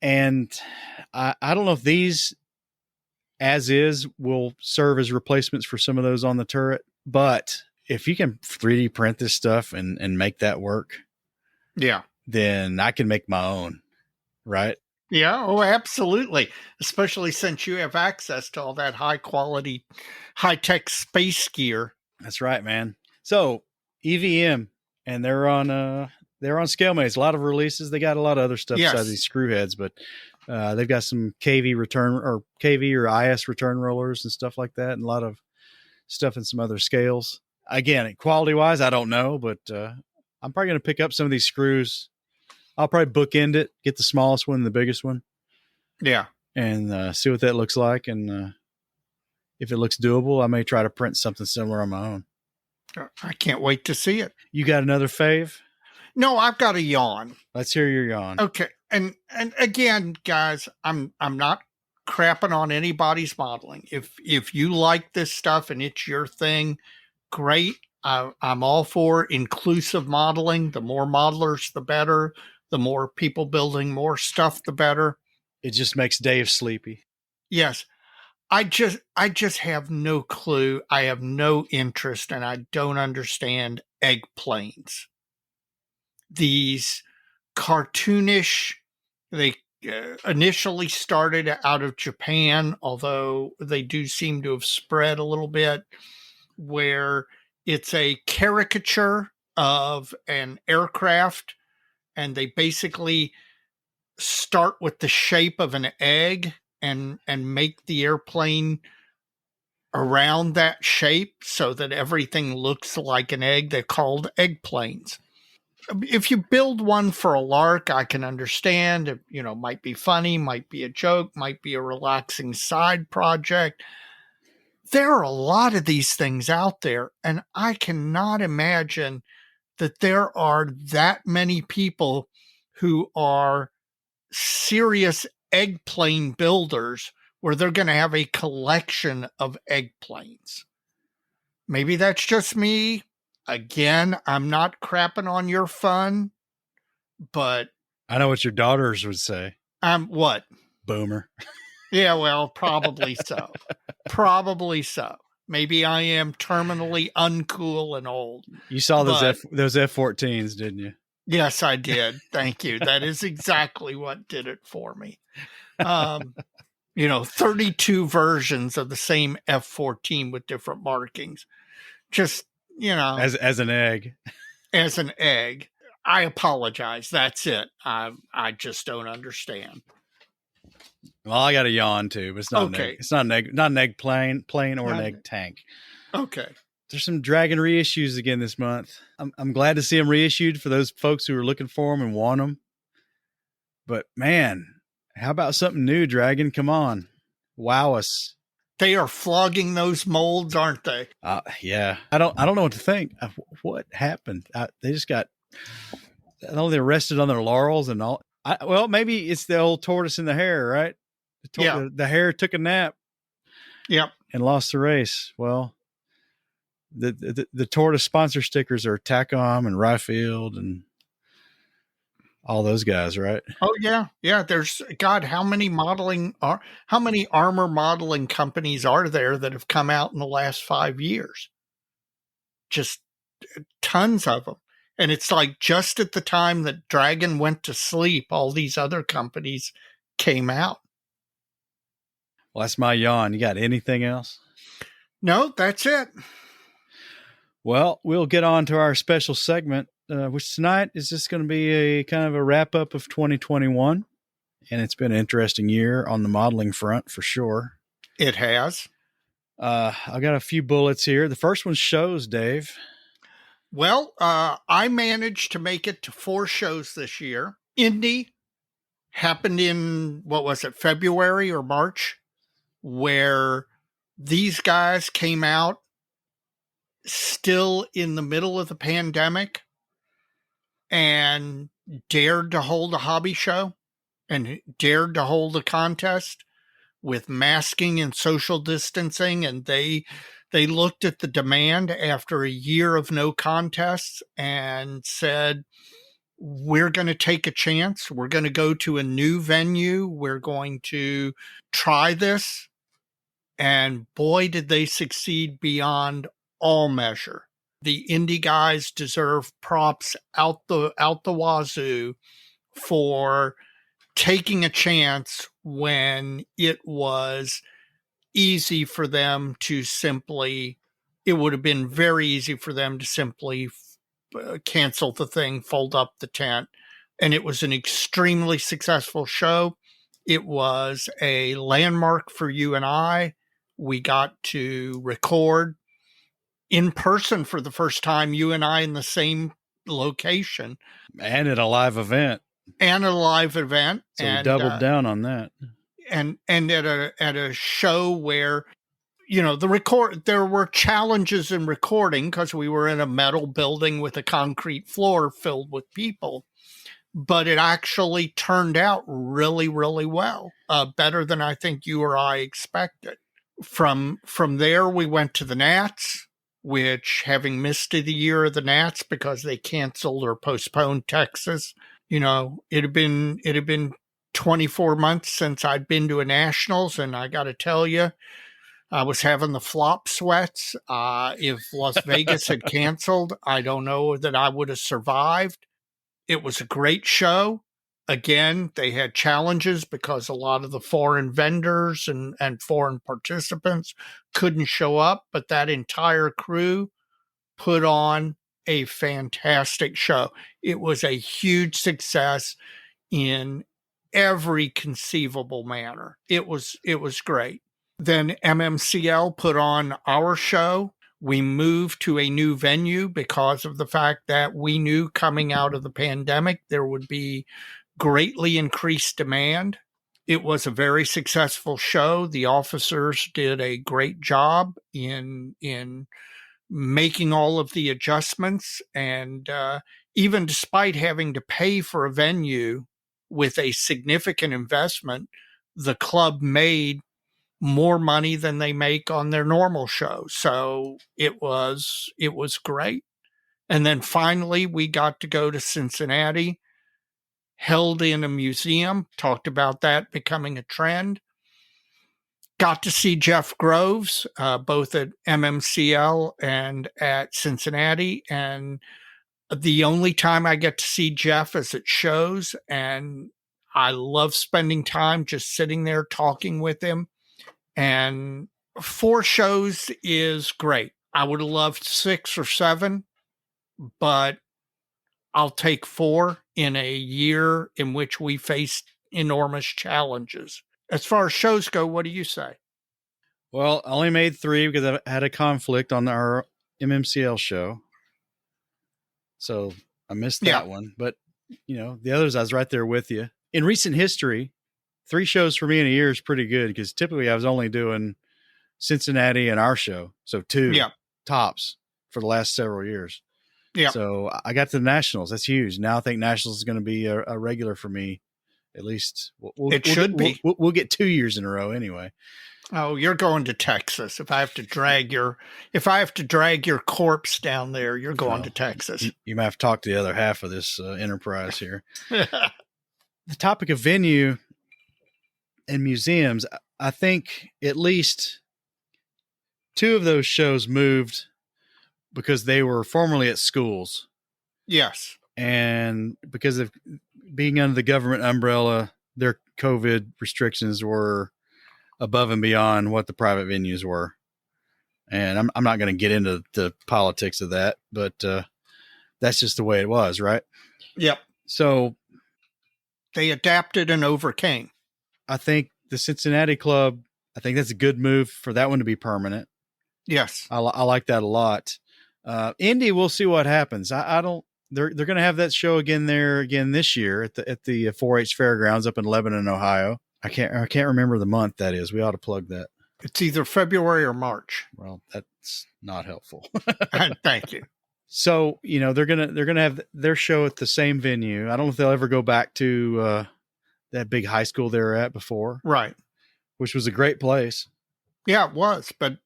Speaker 1: And I don't know if these as is will serve as replacements for some of those on the turret, but if you can 3D print this stuff and make that work,
Speaker 2: yeah,
Speaker 1: then I can make my own. Right.
Speaker 2: Yeah. Oh, absolutely. Especially since you have access to all that high quality, high tech space gear.
Speaker 1: That's right, man. So EVM, and they're on ScaleMates. A lot of releases. They got a lot of other stuff besides these screw heads, but they've got some KV or IS return rollers and stuff like that, and a lot of stuff in some other scales. Again, quality wise, I don't know, but I'm probably going to pick up some of these screws I'll probably bookend it, get the smallest one, the biggest one,
Speaker 2: Yeah.
Speaker 1: and see what that looks like. And if it looks doable, I may try to print something similar on my own.
Speaker 2: I can't wait to see it.
Speaker 1: You got another fave?
Speaker 2: No, I've got a yawn.
Speaker 1: Let's hear your yawn.
Speaker 2: Okay. And again, guys, I'm not crapping on anybody's modeling. If you like this stuff and it's your thing, great. I'm all for inclusive modeling. The more modelers, the better. The more people building more stuff, the better.
Speaker 1: It just makes Dave sleepy.
Speaker 2: Yes. I just have no clue. I have no interest, and I don't understand egg planes. These cartoonish, they initially started out of Japan, although they do seem to have spread a little bit, where it's a caricature of an aircraft, and they basically start with the shape of an egg and make the airplane around that shape so that everything looks like an egg. They're called egg planes. If you build one for a lark, I can understand. It, might be funny, might be a joke, might be a relaxing side project. There are a lot of these things out there, and I cannot imagine that there are that many people who are serious egg plane builders where they're going to have a collection of egg planes. Maybe that's just me. Again, I'm not crapping on your fun, but
Speaker 1: I know what your daughters would say.
Speaker 2: What?
Speaker 1: Boomer.
Speaker 2: Yeah, well, probably so. Probably so. Maybe I am terminally uncool and old.
Speaker 1: You saw those F-14s, didn't you?
Speaker 2: Yes, I did. Thank you. That is exactly what did it for me. 32 versions of the same F-14 with different markings. Just,
Speaker 1: as an egg.
Speaker 2: As an egg. I apologize. That's it. I just don't understand.
Speaker 1: Well, I got a yawn too, but it's not
Speaker 2: okay.
Speaker 1: an egg. It's not an egg plane or an egg tank.
Speaker 2: Okay.
Speaker 1: There's some Dragon reissues again this month. I'm glad to see them reissued for those folks who are looking for them and want them. But man, how about something new, Dragon? Come on, wow us!
Speaker 2: They are flogging those molds, aren't they?
Speaker 1: Yeah. I don't know what to think. What happened? They just got. I know they rested on their laurels and all. Well, maybe it's the old tortoise and the hare, right? The hare took a nap.
Speaker 2: Yep.
Speaker 1: And lost the race. Well. The tortoise sponsor stickers are Tacom and Ryfield and all those guys, right?
Speaker 2: Oh yeah. There's how many armor modeling companies are there that have come out in the last 5 years? Just tons of them. And it's like just at the time that Dragon went to sleep, all these other companies came out.
Speaker 1: Well, that's my yawn. You got anything else?
Speaker 2: No, that's it.
Speaker 1: Well, we'll get on to our special segment, which tonight is just going to be a kind of a wrap up of 2021. And it's been an interesting year on the modeling front for sure.
Speaker 2: It has.
Speaker 1: I got a few bullets here. The first one shows, Dave.
Speaker 2: Well, I managed to make it to 4 shows this year. Indy happened in, February or March, where these guys came out still in the middle of the pandemic and dared to hold a hobby show and dared to hold a contest with masking and social distancing. And they looked at the demand after a year of no contests and said, we're going to take a chance. We're going to go to a new venue. We're going to try this. And boy, did they succeed beyond all measure. The indie guys deserve props out the wazoo for taking a chance when it was easy for them to simply, it would have been very easy for them to simply cancel the thing, fold up the tent. And it was an extremely successful show. It was a landmark for you and I. We got to record in person for the first time, you and I in the same location.
Speaker 1: And at a live event.
Speaker 2: and a live event.
Speaker 1: So
Speaker 2: and
Speaker 1: we doubled down on that.
Speaker 2: And at a show where, there were challenges in recording because we were in a metal building with a concrete floor filled with people, but it actually turned out really, really well, better than I think you or I expected. From there, we went to the Nats, which, having missed the year of the Nats because they canceled or postponed Texas, it had been 24 months since I'd been to a Nationals, and I got to tell you, I was having the flop sweats. If Las Vegas had canceled, I don't know that I would have survived. It was a great show. Again, they had challenges because a lot of the foreign vendors and foreign participants couldn't show up, but that entire crew put on a fantastic show. It was a huge success in every conceivable manner. It was great. Then MMCL put on our show. We moved to a new venue because of the fact that we knew coming out of the pandemic there would be greatly increased demand. It was a very successful show. The officers did a great job in making all of the adjustments, and even despite having to pay for a venue with a significant investment, the club made more money than they make on their normal show. So it was great. And then finally we got to go to Cincinnati, held in a museum, talked about that becoming a trend. Got to see Jeff Groves, both at MMCL and at Cincinnati. And the only time I get to see Jeff is at shows. And I love spending time just sitting there talking with him. And 4 shows is great. I would have loved 6 or 7, but I'll take 4 in a year in which we faced enormous challenges. As far as shows go, what do you say?
Speaker 1: Well, I only made 3 because I had a conflict on our MMCL show. So I missed that one. But, the others, I was right there with you. In recent history, 3 shows for me in a year is pretty good because typically I was only doing Cincinnati and our show. So 2 tops for the last several years. Yeah. So I got to the Nationals. That's huge. Now I think Nationals is going to be a regular for me. At least
Speaker 2: it should be.
Speaker 1: We'll get 2 years in a row anyway.
Speaker 2: Oh, you're going to Texas. If I have to drag your corpse down there, you're going to Texas.
Speaker 1: You might have to talk to the other half of this enterprise here. The topic of venue and museums, I think at least 2 of those shows moved because they were formerly at schools.
Speaker 2: Yes.
Speaker 1: And because of being under the government umbrella, their COVID restrictions were above and beyond what the private venues were. And I'm not going to get into the politics of that, but that's just the way it was, right?
Speaker 2: Yep.
Speaker 1: So
Speaker 2: they adapted and overcame.
Speaker 1: I think the Cincinnati club, I think that's a good move for that one to be permanent.
Speaker 2: Yes.
Speaker 1: I like that a lot. Indy, we'll see what happens. I don't, they're going to have that show again this year at the 4-H fairgrounds up in Lebanon, Ohio. I can't remember the month that is. We ought to plug that.
Speaker 2: It's either February or March.
Speaker 1: Well, that's not helpful.
Speaker 2: Thank you.
Speaker 1: So, they're gonna have their show at the same venue. I don't know if they'll ever go back to that big high school they were at before.
Speaker 2: Right.
Speaker 1: Which was a great place.
Speaker 2: Yeah, it was. But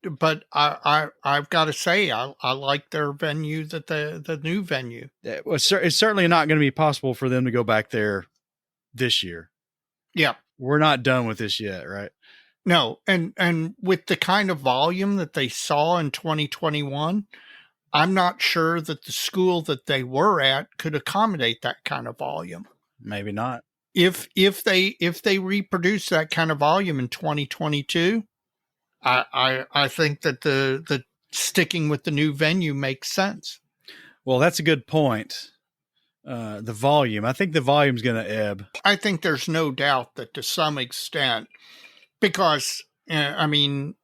Speaker 2: I've got to say, I like their venue, the new venue.
Speaker 1: It's certainly not going to be possible for them to go back there this year.
Speaker 2: Yeah.
Speaker 1: We're not done with this yet, right?
Speaker 2: No. And with the kind of volume that they saw in 2021, I'm not sure that the school that they were at could accommodate that kind of volume.
Speaker 1: Maybe not.
Speaker 2: If they reproduce that kind of volume in 2022, I think that the sticking with the new venue makes sense.
Speaker 1: Well, that's a good point. The volume. I think the volume's going to ebb.
Speaker 2: I think there's no doubt that to some extent, because and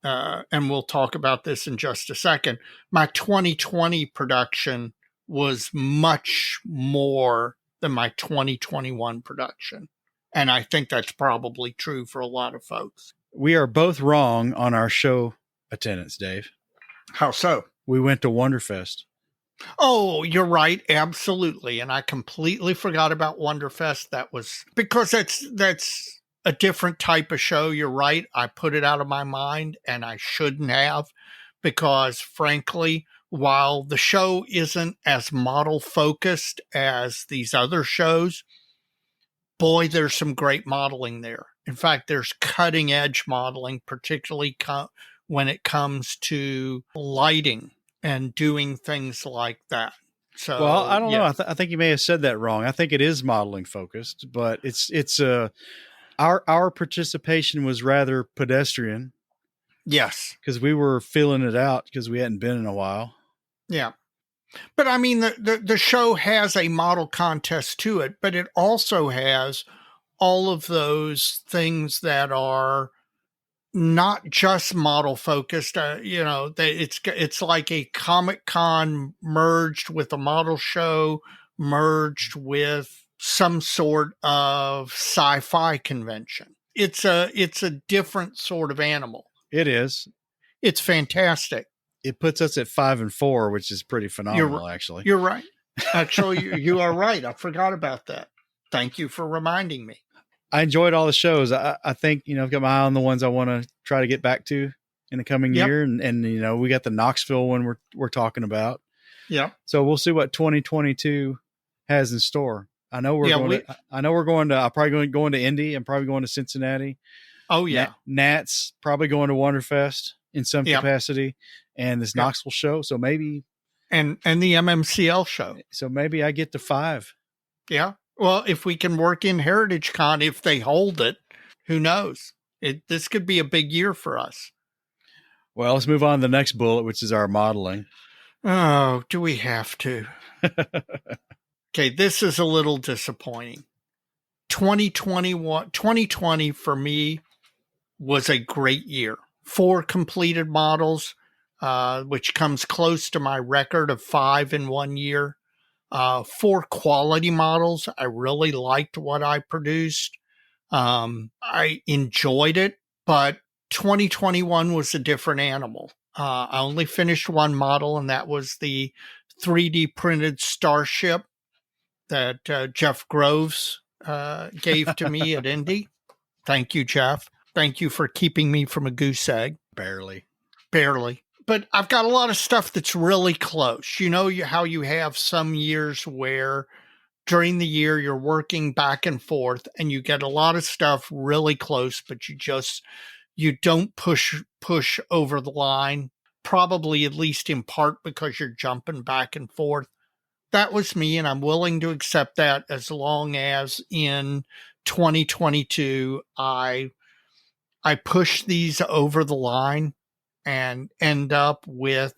Speaker 2: we'll talk about this in just a second, my 2020 production was much more than my 2021 production. And I think that's probably true for a lot of folks.
Speaker 1: We are both wrong on our show attendance, Dave.
Speaker 2: How so?
Speaker 1: We went to Wonderfest.
Speaker 2: Oh, you're right. Absolutely. And I completely forgot about Wonderfest. That was because that's a different type of show. You're right. I put it out of my mind, and I shouldn't have, because frankly, while the show isn't as model focused as these other shows, boy, there's some great modeling there. In fact, there's cutting edge modeling, particularly when it comes to lighting and doing things like that. So,
Speaker 1: well, I don't know. I think you may have said that wrong. I think it is modeling focused, but it's our participation was rather pedestrian.
Speaker 2: Yes,
Speaker 1: because we were feeling it out because we hadn't been in a while.
Speaker 2: Yeah. But I mean, the show has a model contest to it, but it also has all of those things that are not just model focused. It's like a Comic-Con merged with a model show, merged with some sort of sci-fi convention. It's a different sort of animal.
Speaker 1: It is.
Speaker 2: It's fantastic.
Speaker 1: It puts us at 5 and 4, which is pretty phenomenal, actually.
Speaker 2: You're right. Actually, you are right. I forgot about that. Thank you for reminding me.
Speaker 1: I enjoyed all the shows. I think, I've got my eye on the ones I want to try to get back to in the coming year. And we got the Knoxville one we're talking about.
Speaker 2: Yeah.
Speaker 1: So we'll see what 2022 has in store. I know we're going to, I'm probably going to Indy. I'm probably going to Cincinnati.
Speaker 2: Oh yeah.
Speaker 1: Nat's probably going to Wonderfest in some capacity, and this Knoxville show. So maybe,
Speaker 2: and the MMCL show.
Speaker 1: So maybe I get to 5.
Speaker 2: Yeah. Well, if we can work in Heritage Con, if they hold it, who knows? This could be a big year for us.
Speaker 1: Well, let's move on to the next bullet, which is our modeling.
Speaker 2: Oh, do we have to? Okay, this is a little disappointing. 2020 for me was a great year. 4 completed models, which comes close to my record of 5 in 1 year. 4 quality models. I really liked what I produced. I enjoyed it, but 2021 was a different animal. I only finished 1 model, and that was the 3D printed Starship that Jeff Groves gave to me at Indy. Thank you, Jeff. Thank you for keeping me from a goose egg.
Speaker 1: Barely.
Speaker 2: But I've got a lot of stuff that's really close. You know how you have some years where during the year you're working back and forth and you get a lot of stuff really close, but you don't push over the line, probably at least in part because you're jumping back and forth. That was me, and I'm willing to accept that as long as in 2022 I push these over the line and end up with,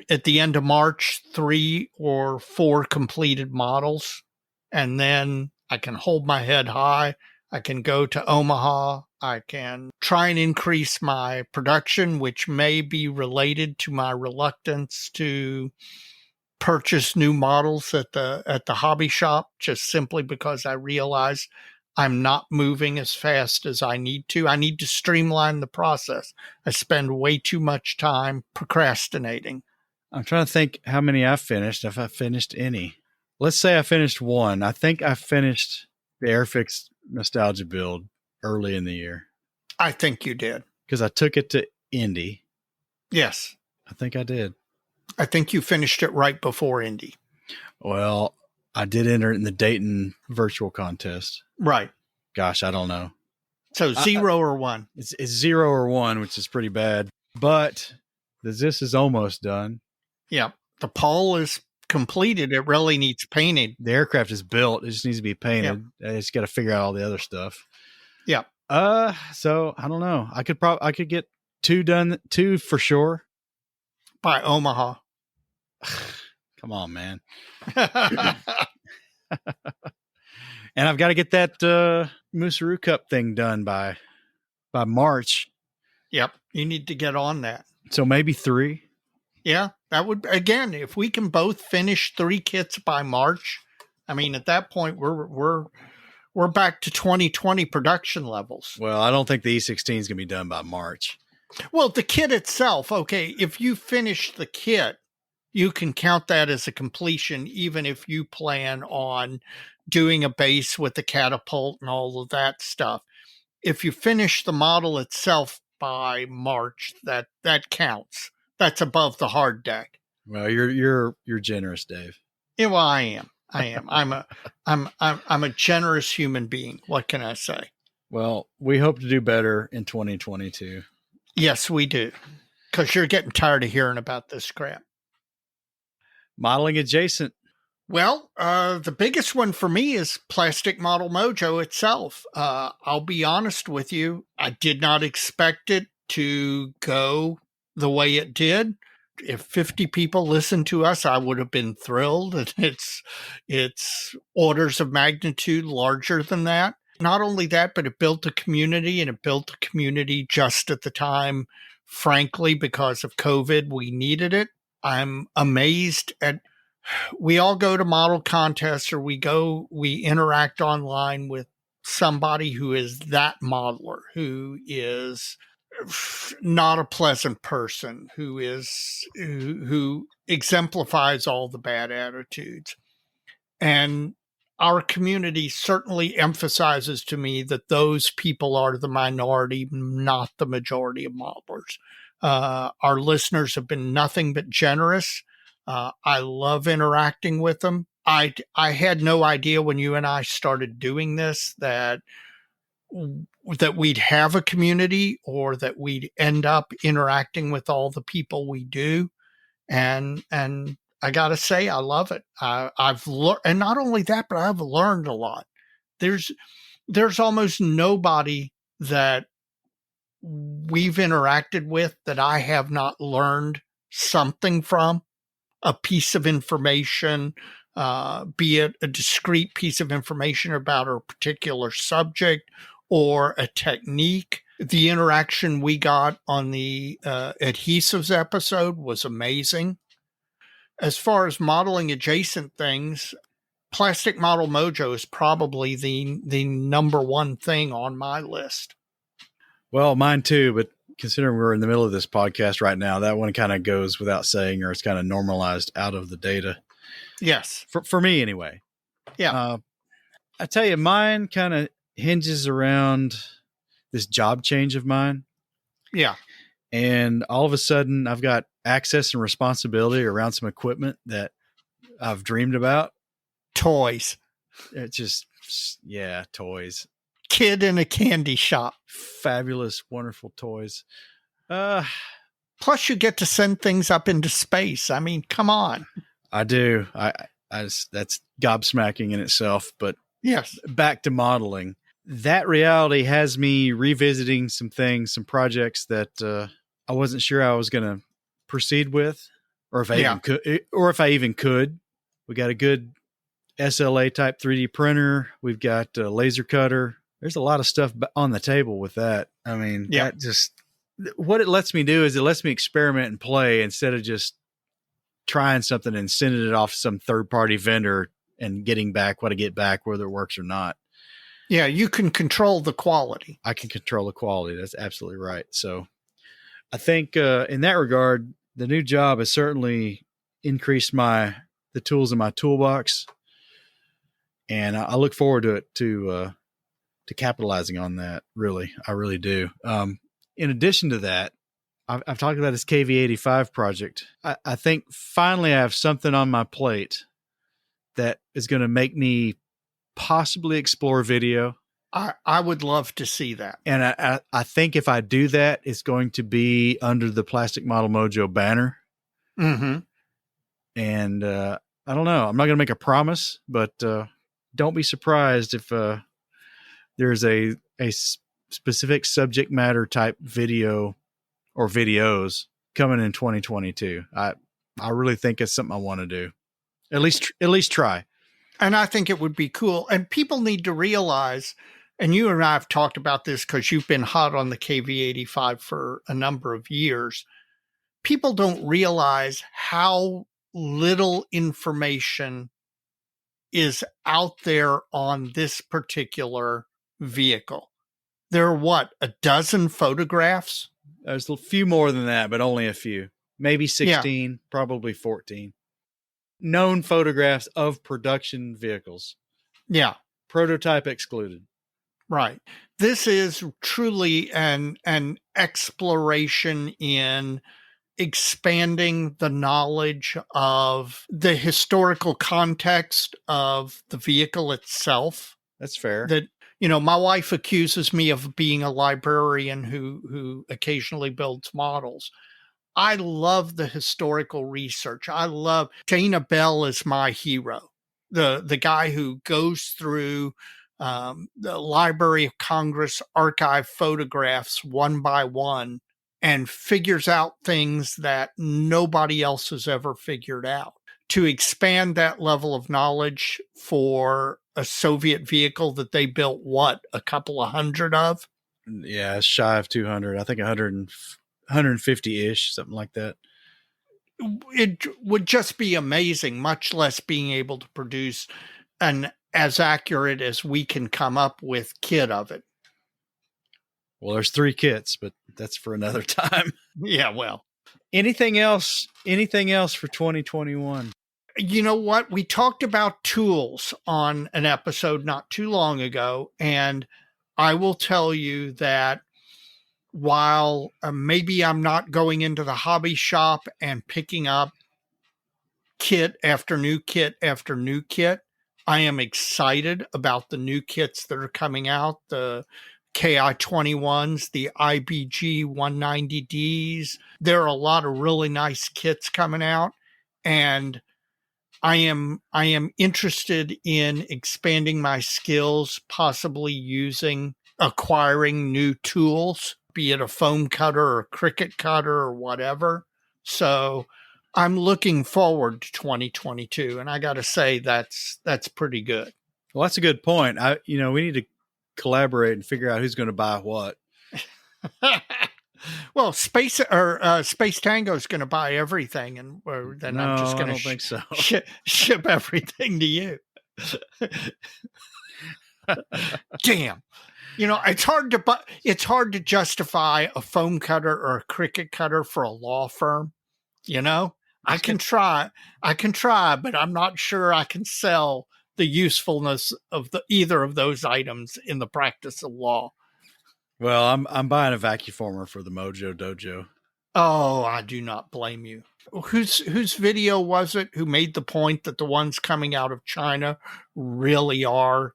Speaker 2: at the end of March, 3 or 4 completed models. And then I can hold my head high. I can go to Omaha. I can try and increase my production, which may be related to my reluctance to purchase new models at the hobby shop, just simply because I realize I'm not moving as fast as I need to. I need to streamline the process. I spend way too much time procrastinating.
Speaker 1: I'm trying to think how many I finished, if I finished any. Let's say I finished 1. I think I finished the Airfix Nostalgia build early in the year.
Speaker 2: I think you did.
Speaker 1: Because I took it to Indy.
Speaker 2: Yes.
Speaker 1: I think I did.
Speaker 2: I think you finished it right before Indy.
Speaker 1: Well, I did enter it in the Dayton virtual contest.
Speaker 2: Right.
Speaker 1: Gosh, I don't know.
Speaker 2: So 0 or 1?
Speaker 1: It's 0 or 1, which is pretty bad. But this is almost done.
Speaker 2: Yeah. The pole is completed. It really needs painted.
Speaker 1: The aircraft is built. It just needs to be painted. I just got to figure out all the other stuff.
Speaker 2: Yeah.
Speaker 1: So I don't know. I could get 2 done, 2 for sure.
Speaker 2: By Omaha.
Speaker 1: Come on, man. And I've got to get that Musaru Cup thing done by March.
Speaker 2: Yep. You need to get on that.
Speaker 1: So maybe 3.
Speaker 2: Yeah. That would, again, if we can both finish 3 kits by March, I mean, at that point, we're back to 2020 production levels.
Speaker 1: Well, I don't think the E16 is going to be done by March.
Speaker 2: Well, the kit itself, okay, if you finish the kit, you can count that as a completion, even if you plan on doing a base with the catapult and all of that stuff. If you finish the model itself by March, that counts. That's above the hard deck.
Speaker 1: Well, you're generous, Dave.
Speaker 2: Yeah, well, I am. I'm a generous human being. What can I say?
Speaker 1: Well, we hope to do better in 2022.
Speaker 2: Yes, we do. Because you're getting tired of hearing about this crap.
Speaker 1: Modeling adjacent.
Speaker 2: Well, the biggest one for me is Plastic Model Mojo itself. I'll be honest with you. I did not expect it to go the way it did. If 50 people listened to us, I would have been thrilled. And it's orders of magnitude larger than that. Not only that, but it built a community, and it built a community just at the time, frankly, because of COVID, we needed it. I'm amazed at, we all go to model contests, or we interact online with somebody who is that modeler, who is not a pleasant person, who exemplifies all the bad attitudes. And our community certainly emphasizes to me that those people are the minority, not the majority of modelers. Our listeners have been nothing but generous. I love interacting with them. I had no idea when you and I started doing this that we'd have a community, or that we'd end up interacting with all the people we do. And I got to say, I love it. I've learned, and not only that, but I've learned a lot. There's almost nobody that we've interacted with that I have not learned something from, a piece of information, be it a discrete piece of information about a particular subject or a technique. The interaction we got on the adhesives episode was amazing. As far as modeling adjacent things, Plastic Model Mojo is probably the number one thing on my list.
Speaker 1: Well, mine too, but considering we're in the middle of this podcast right now, that one kind of goes without saying, or it's kind of normalized out of the data.
Speaker 2: Yes.
Speaker 1: For me anyway.
Speaker 2: Yeah.
Speaker 1: I tell you, mine kind of hinges around this job change of mine.
Speaker 2: Yeah.
Speaker 1: And all of a sudden I've got access and responsibility around some equipment that I've dreamed about.
Speaker 2: Toys.
Speaker 1: It's just, yeah, toys.
Speaker 2: Kid in a candy shop.
Speaker 1: Fabulous, wonderful toys.
Speaker 2: Plus you get to send things up into space. I mean, come on.
Speaker 1: I do. I that's gobsmacking in itself, but
Speaker 2: yes,
Speaker 1: back to modeling. That reality has me revisiting some things, some projects that I wasn't sure I was going to proceed with, or if I even could. We got a good SLA type 3D printer. We've got a laser cutter. There's a lot of stuff on the table with that. I mean, that just, what it lets me do is it lets me experiment and play instead of just trying something and sending it off to some third party vendor and getting back what I get back, whether it works or not.
Speaker 2: Yeah, you can control the quality.
Speaker 1: I can control the quality. That's absolutely right. So I think in that regard, the new job has certainly increased the tools in my toolbox, and I look forward to it to capitalizing on that. Really, I really do. In addition to that, I've talked about this KV85 project. I think finally I have something on my plate that is going to make me possibly explore video.
Speaker 2: I would love to see that.
Speaker 1: And I think if I do that, it's going to be under the Plastic Model Mojo banner.
Speaker 2: Mm-hmm.
Speaker 1: And I don't know. I'm not going to make a promise, but don't be surprised if there's a specific subject matter type video or videos coming in 2022. I really think it's something I want to do. At least try.
Speaker 2: And I think it would be cool. And people need to realize, and you and I have talked about this because you've been hot on the KV85 for a number of years. People don't realize how little information is out there on this particular vehicle? There are what, a dozen photographs?
Speaker 1: There's a few more than that, but only a few. Maybe 16,
Speaker 2: Yeah.
Speaker 1: probably 14. Known photographs of production vehicles.
Speaker 2: Yeah.
Speaker 1: Prototype excluded.
Speaker 2: Right. This is truly an exploration in expanding the knowledge of the historical context of the vehicle itself.
Speaker 1: That's fair.
Speaker 2: That, my wife accuses me of being a librarian who occasionally builds models. I love the historical research. I love Dana Bell is my hero. The guy who goes through the Library of Congress archive photographs one by one and figures out things that nobody else has ever figured out. To expand that level of knowledge for a Soviet vehicle that they built, a couple of hundred of?
Speaker 1: Yeah, it's shy of 200. I think 150-ish, something like that.
Speaker 2: It would just be amazing, much less being able to produce an as accurate as we can come up with kit of it.
Speaker 1: Well, there's 3 kits, but that's for another time.
Speaker 2: Yeah, well.
Speaker 1: Anything else for 2021?
Speaker 2: You know what? We talked about tools on an episode not too long ago, and I will tell you that while maybe I'm not going into the hobby shop and picking up kit after new kit after new kit, I am excited about the new kits that are coming out, the KI-21s, the IBG 190Ds. There are a lot of really nice kits coming out, and I am interested in expanding my skills, possibly acquiring new tools, be it a foam cutter or a cricket cutter or whatever. So I'm looking forward to 2022, and I got to say that's pretty good.
Speaker 1: Well, that's a good point. We need to collaborate and figure out who's going to buy what.
Speaker 2: Well, Space Tango is going to buy everything, and then I'm just going to
Speaker 1: think so.
Speaker 2: ship everything to you. Damn. It's hard to justify a foam cutter or a cricket cutter for a law firm. I can try, but I'm not sure I can sell the usefulness of either of those items in the practice of law.
Speaker 1: Well, I'm buying a vacuum former for the Mojo Dojo.
Speaker 2: Oh, I do not blame you. Whose video was it who made the point that the ones coming out of China really are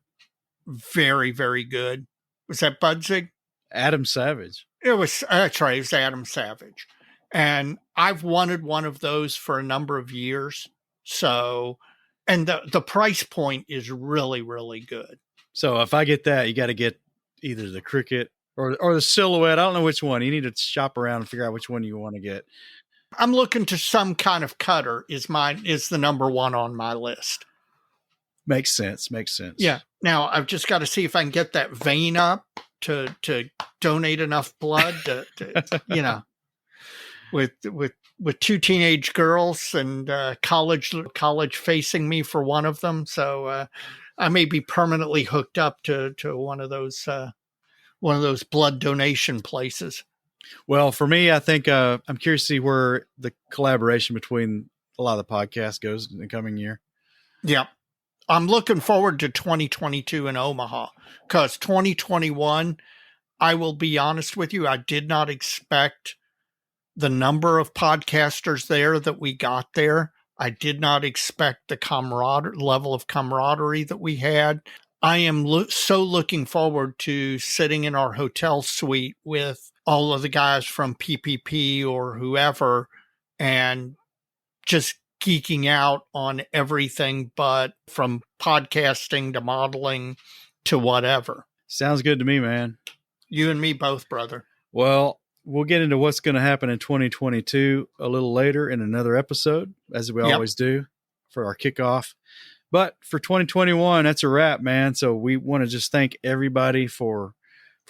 Speaker 2: very, very good? Was that Budzig?
Speaker 1: Adam Savage.
Speaker 2: That's right. It was Adam Savage. And I've wanted one of those for a number of years. So, and the price point is really, really good.
Speaker 1: So if I get that, you got to get either the Cricut or the Silhouette. I don't know which one. You need to shop around and figure out which one you want to get.
Speaker 2: I'm looking to some kind of cutter is the number one on my list.
Speaker 1: Makes sense.
Speaker 2: Yeah. Now I've just got to see if I can get that vein up to donate enough blood to with 2 teenage girls and college facing me for one of them. So I may be permanently hooked up to one of those blood donation places.
Speaker 1: Well, for me, I think I'm curious to see where the collaboration between a lot of the podcasts goes in the coming year.
Speaker 2: Yeah. I'm looking forward to 2022 in Omaha, because 2021, I will be honest with you, I did not expect the number of podcasters there that we got there. I did not expect the level of camaraderie that we had. I am so looking forward to sitting in our hotel suite with all of the guys from PPP or whoever and just geeking out on everything, but from podcasting to modeling to whatever.
Speaker 1: Sounds good to me, man.
Speaker 2: You and me both, brother.
Speaker 1: Well, we'll get into what's going to happen in 2022 a little later in another episode, as we always do for our kickoff. But for 2021, that's a wrap, man. So we want to just thank everybody for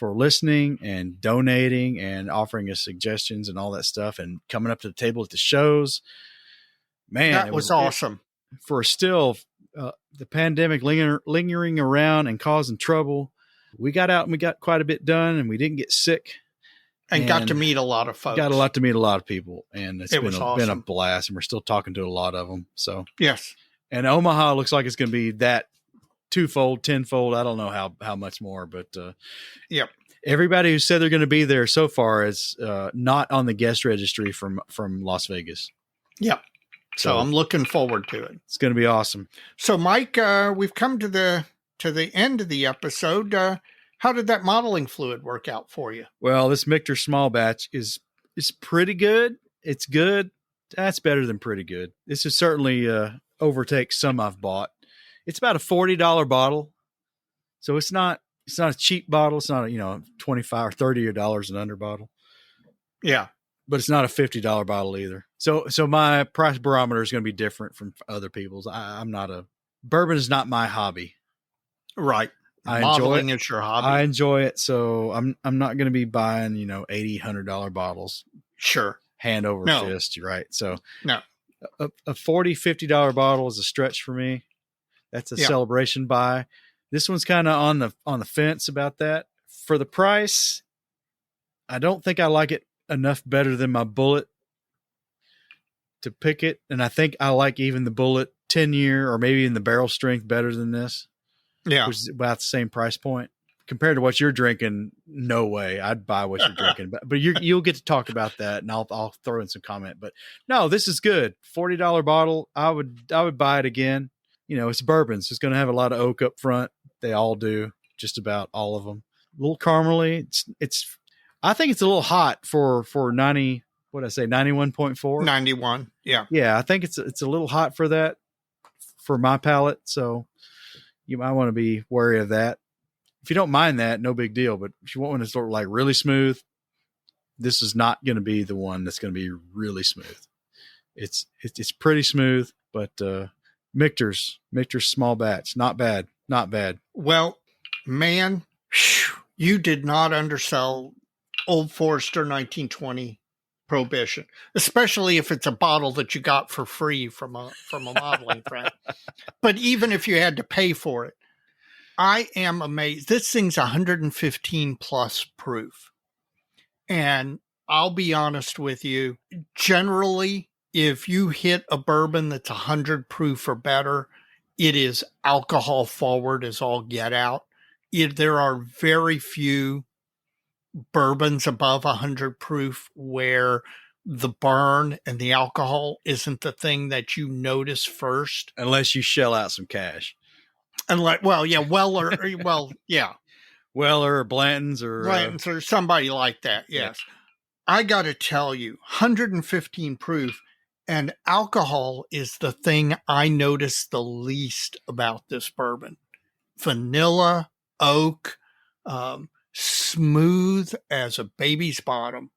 Speaker 1: listening and donating and offering us suggestions and all that stuff and coming up to the table at the shows. Man,
Speaker 2: that was awesome.
Speaker 1: For still the pandemic lingering around and causing trouble, we got out and we got quite a bit done, and we didn't get sick.
Speaker 2: And got to meet a lot of folks.
Speaker 1: Got to meet a lot of people, and it's been
Speaker 2: awesome.
Speaker 1: Been a blast, and we're still talking to a lot of them. So
Speaker 2: yes,
Speaker 1: and Omaha looks like it's going to be that twofold, tenfold. I don't know how much more, but
Speaker 2: yep.
Speaker 1: Everybody who said they're going to be there so far is not on the guest registry from Las Vegas.
Speaker 2: Yep. So I'm looking forward to it.
Speaker 1: It's going to be awesome.
Speaker 2: So Mike, we've come to the end of the episode. How did that modeling fluid work out for you?
Speaker 1: Well, this Michter small batch is pretty good. It's good. That's better than pretty good. This is certainly overtakes some I've bought. It's about a $40 bottle. So it's not a cheap bottle. It's not a, $25 or $30 and under bottle.
Speaker 2: Yeah.
Speaker 1: But it's not a $50 bottle either. So my price barometer is going to be different from other people's. Bourbon is not my hobby.
Speaker 2: Right.
Speaker 1: Modeling
Speaker 2: is your hobby.
Speaker 1: I enjoy it. So I'm not going to be buying, $80, $100 bottles.
Speaker 2: Sure.
Speaker 1: Hand over fist. Right. So
Speaker 2: no,
Speaker 1: a $40, $50 bottle is a stretch for me. That's a celebration buy. This one's kind of on the fence about that. For the price, I don't think I like it enough better than my Bullet to pick it. And I think I like even the Bullet 10-year or maybe in the barrel strength better than this.
Speaker 2: Yeah.
Speaker 1: Which is about the same price point. Compared to what you're drinking, no way. I'd buy what you're drinking. But you'll get to talk about that, and I'll throw in some comment. But no, this is good. $40 bottle. I would buy it again. It's bourbon, so it's going to have a lot of oak up front. They all do, just about all of them. A little caramely. It's. I think it's a little hot for 90. What did I say? 91.4.
Speaker 2: 91. Yeah.
Speaker 1: Yeah, I think it's a little hot for that, for my palate. So you might want to be wary of that. If you don't mind that, no big deal. But if you want one that's sort of like really smooth, this is not going to be the one that's going to be really smooth. It's pretty smooth, but Michter's small batch, not bad.
Speaker 2: Well, man, you did not undersell Old Forester 1920 Prohibition, especially if it's a bottle that you got for free from a modeling friend. But even if you had to pay for it, I am amazed. This thing's 115 plus proof. And I'll be honest with you, generally, if you hit a bourbon that's 100 proof or better, it is alcohol forward as all get out. There are very few bourbons above 100 proof where the burn and the alcohol isn't the thing that you notice first.
Speaker 1: Unless you shell out some cash.
Speaker 2: Weller or
Speaker 1: Blanton's
Speaker 2: or somebody like that. Yes. Yeah. I got to tell you, 115 proof and alcohol is the thing I notice the least about this bourbon. Vanilla, oak, smooth as a baby's bottom.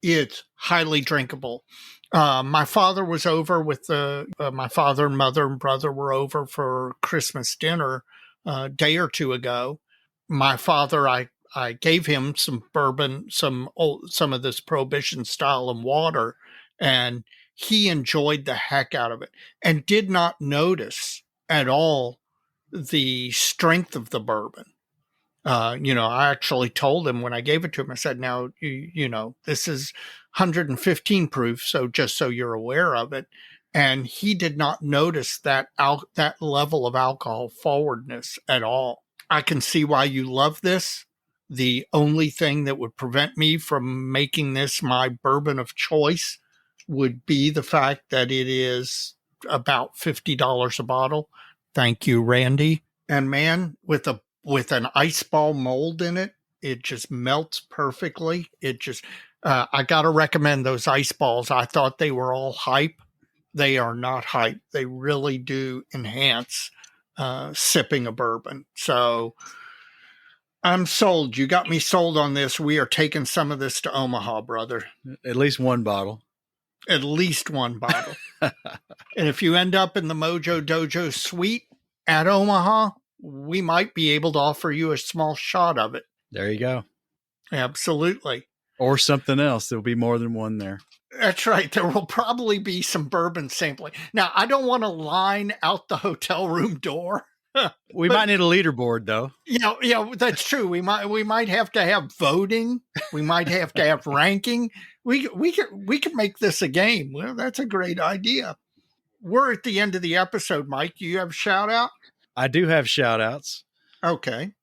Speaker 2: It's highly drinkable. My father was over with my father and mother and brother were over for Christmas dinner a day or two ago. My father, I gave him some bourbon, some of this Prohibition style and water, and he enjoyed the heck out of it and did not notice at all the strength of the bourbon. I actually told him when I gave it to him, I said, now, this is 115 proof. So just so you're aware of it. And he did not notice that level of alcohol forwardness at all. I can see why you love this. The only thing that would prevent me from making this my bourbon of choice would be the fact that it is about $50 a bottle. Thank you, Randy. And man, with an ice ball mold in it, it just melts perfectly. I got to recommend those ice balls. I thought they were all hype. They are not hype. They really do enhance sipping a bourbon. So I'm sold. You got me sold on this. We are taking some of this to Omaha, brother.
Speaker 1: At least one bottle.
Speaker 2: At least one bottle. And if you end up in the Mojo Dojo suite at Omaha, we might be able to offer you a small shot of it.
Speaker 1: There you go.
Speaker 2: Absolutely.
Speaker 1: Or something else. There'll be more than one there.
Speaker 2: That's right. There will probably be some bourbon sampling. Now, I don't want to line out the hotel room door.
Speaker 1: We might need a leaderboard, though.
Speaker 2: That's true. We might have to have voting. We might have to have ranking. We could make this a game. Well, that's a great idea. We're at the end of the episode, Mike. Do you have a shout out?
Speaker 1: I do have shout outs.
Speaker 2: Okay.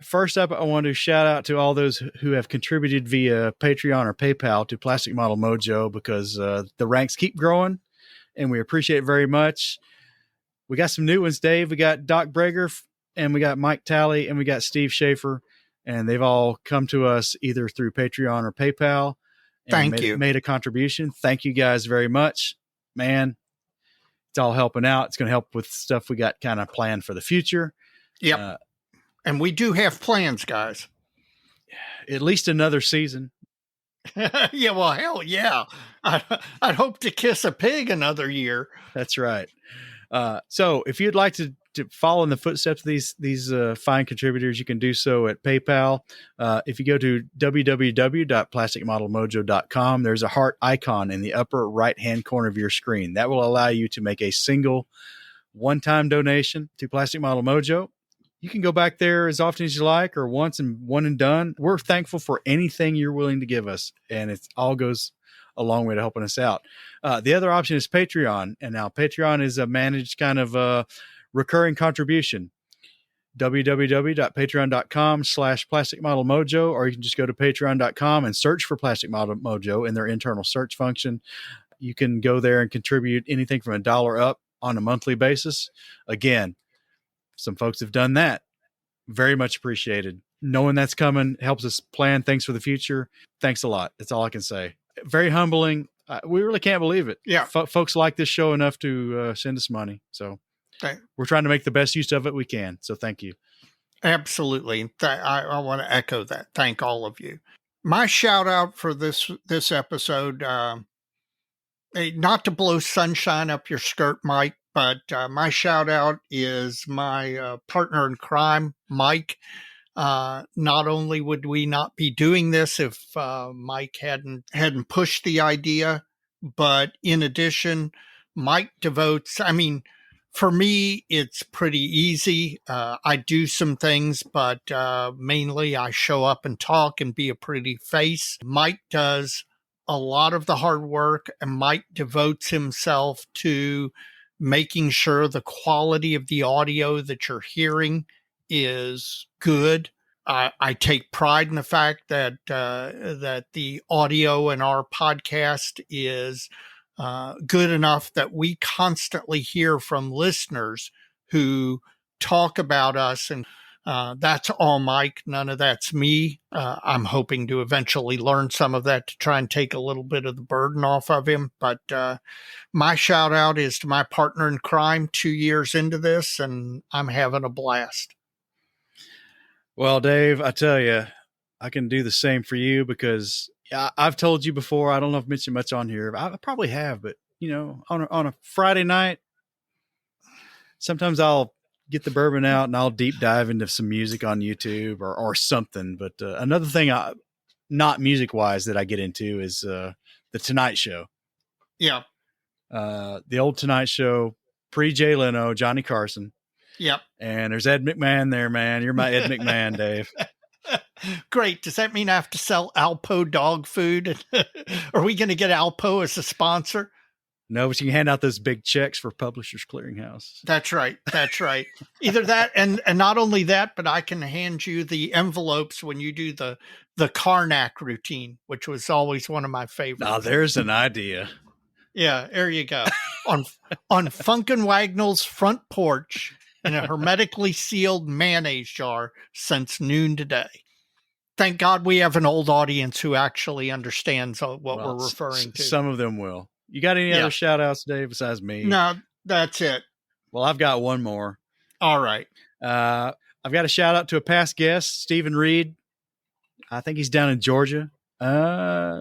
Speaker 1: First up, I want to shout out to all those who have contributed via Patreon or PayPal to Plastic Model Mojo, because the ranks keep growing and we appreciate it very much. We got some new ones, Dave. We got Doc Breger, and we got Mike Talley, and we got Steve Schaefer, and they've all come to us either through Patreon or PayPal. And made a contribution. Thank you guys very much, man. It's all helping out. It's going to help with stuff we got kind of planned for the future.
Speaker 2: Yep. And we do have plans, guys.
Speaker 1: At least another season.
Speaker 2: Yeah, well, hell yeah. I'd hope to kiss a pig another year.
Speaker 1: That's right. So if you'd like to follow in the footsteps of these fine contributors, you can do so at PayPal. If you go to www.plasticmodelmojo.com, there's a heart icon in the upper right-hand corner of your screen. That will allow you to make a single one-time donation to Plastic Model Mojo. You can go back there as often as you like, or once and one and done. We're thankful for anything you're willing to give us, and it all goes a long way to helping us out. The other option is Patreon, and now Patreon is a managed kind of recurring contribution. www.patreon.com/Plastic Model Mojo, or you can just go to patreon.com and search for Plastic Model Mojo in their internal search function. You can go there and contribute anything from $1 up on a monthly basis. Again, some folks have done that. Very much appreciated. Knowing that's coming helps us plan things for the future. Thanks a lot. That's all I can say. Very humbling. We really can't believe it.
Speaker 2: Yeah.
Speaker 1: Folks like this show enough to send us money. So we're trying to make the best use of it we can. So thank you.
Speaker 2: Absolutely. I want to echo that. Thank all of you. My shout out for this episode, not to blow sunshine up your skirt, Mike, but my shout out is my partner in crime, Mike. Not only would we not be doing this if Mike hadn't pushed the idea, but in addition, Mike devotes, for me, it's pretty easy. I do some things, but mainly I show up and talk and be a pretty face. Mike does a lot of the hard work, and Mike devotes himself to making sure the quality of the audio that you're hearing is good. I take pride in the fact that the audio in our podcast is good enough that we constantly hear from listeners who talk about us, and that's all Mike. None of that's me. I'm hoping to eventually learn some of that to try and take a little bit of the burden off of him. But my shout out is to my partner in crime 2 years into this, and I'm having a blast.
Speaker 1: Well, Dave, I tell you, I can do the same for you, because I've told you before, I don't know if I've mentioned much on here. I probably have, but on a Friday night, sometimes I'll get the bourbon out and I'll deep dive into some music on YouTube or something. But another thing, not music wise, that I get into is the Tonight Show.
Speaker 2: Yeah.
Speaker 1: The old Tonight Show, pre Jay Leno, Johnny Carson.
Speaker 2: Yep.
Speaker 1: And there's Ed McMahon there, man. You're my Ed McMahon, Dave.
Speaker 2: Great. Does that mean I have to sell Alpo dog food? Are we going to get Alpo as a sponsor?
Speaker 1: No, but you can hand out those big checks for Publishers Clearinghouse.
Speaker 2: That's right. That's right. Either that, and not only that, but I can hand you the envelopes when you do the Karnak routine, which was always one of my favorites.
Speaker 1: Now there's an idea.
Speaker 2: Yeah, there you go. on Funkin' Wagnall's front porch in a hermetically sealed mayonnaise jar since noon today. Thank God we have an old audience who actually understands what we're referring to.
Speaker 1: Some of them will. You got any other shout outs, Dave, besides me?
Speaker 2: No, that's it.
Speaker 1: Well, I've got one more.
Speaker 2: All right.
Speaker 1: I've got a shout out to a past guest, Stephen Reed. I think he's down in Georgia.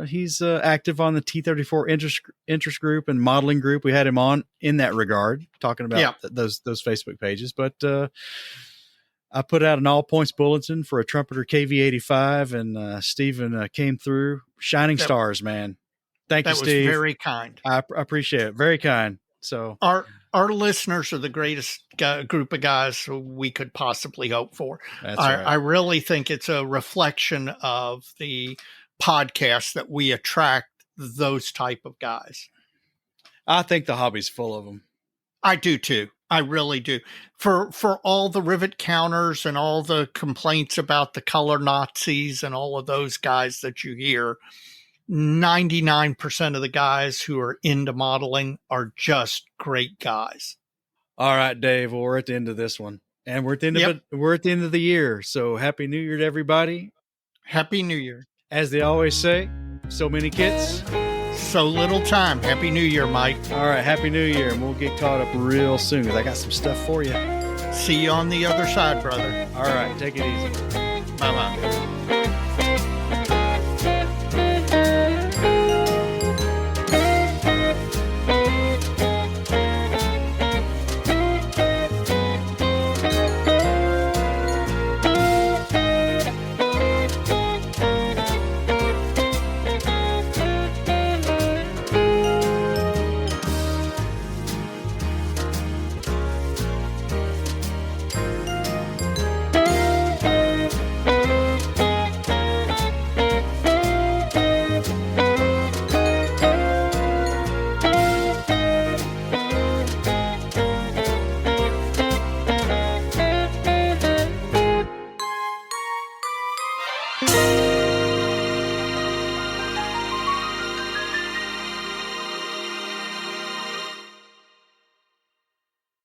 Speaker 1: He's active on the T34 interest group and modeling group. We had him on in that regard, talking about those Facebook pages. But I put out an all points bulletin for a trumpeter KV85, and Stephen came through. Shining stars, man. Thank you, Steve.
Speaker 2: That was very kind.
Speaker 1: I appreciate it. Very kind. So
Speaker 2: our listeners are the greatest group of guys we could possibly hope for.
Speaker 1: That's right.
Speaker 2: I really think it's a reflection of the podcast that we attract those type of guys.
Speaker 1: I think the hobby's full of them.
Speaker 2: I do too. I really do. For all the rivet counters and all the complaints about the color Nazis and all of those guys that you hear, 99% of the guys who are into modeling are just great guys.
Speaker 1: All right, Dave. Well, we're at the end of this one, and we're at the end of it. We're at the end of the year. So Happy New Year to everybody.
Speaker 2: Happy New Year.
Speaker 1: As they always say, so many kits,
Speaker 2: so little time. Happy New Year, Mike.
Speaker 1: All right, Happy New Year, and we'll get caught up real soon because I got some stuff for you.
Speaker 2: See you on the other side, brother.
Speaker 1: All right, take it easy.
Speaker 2: Bye-bye.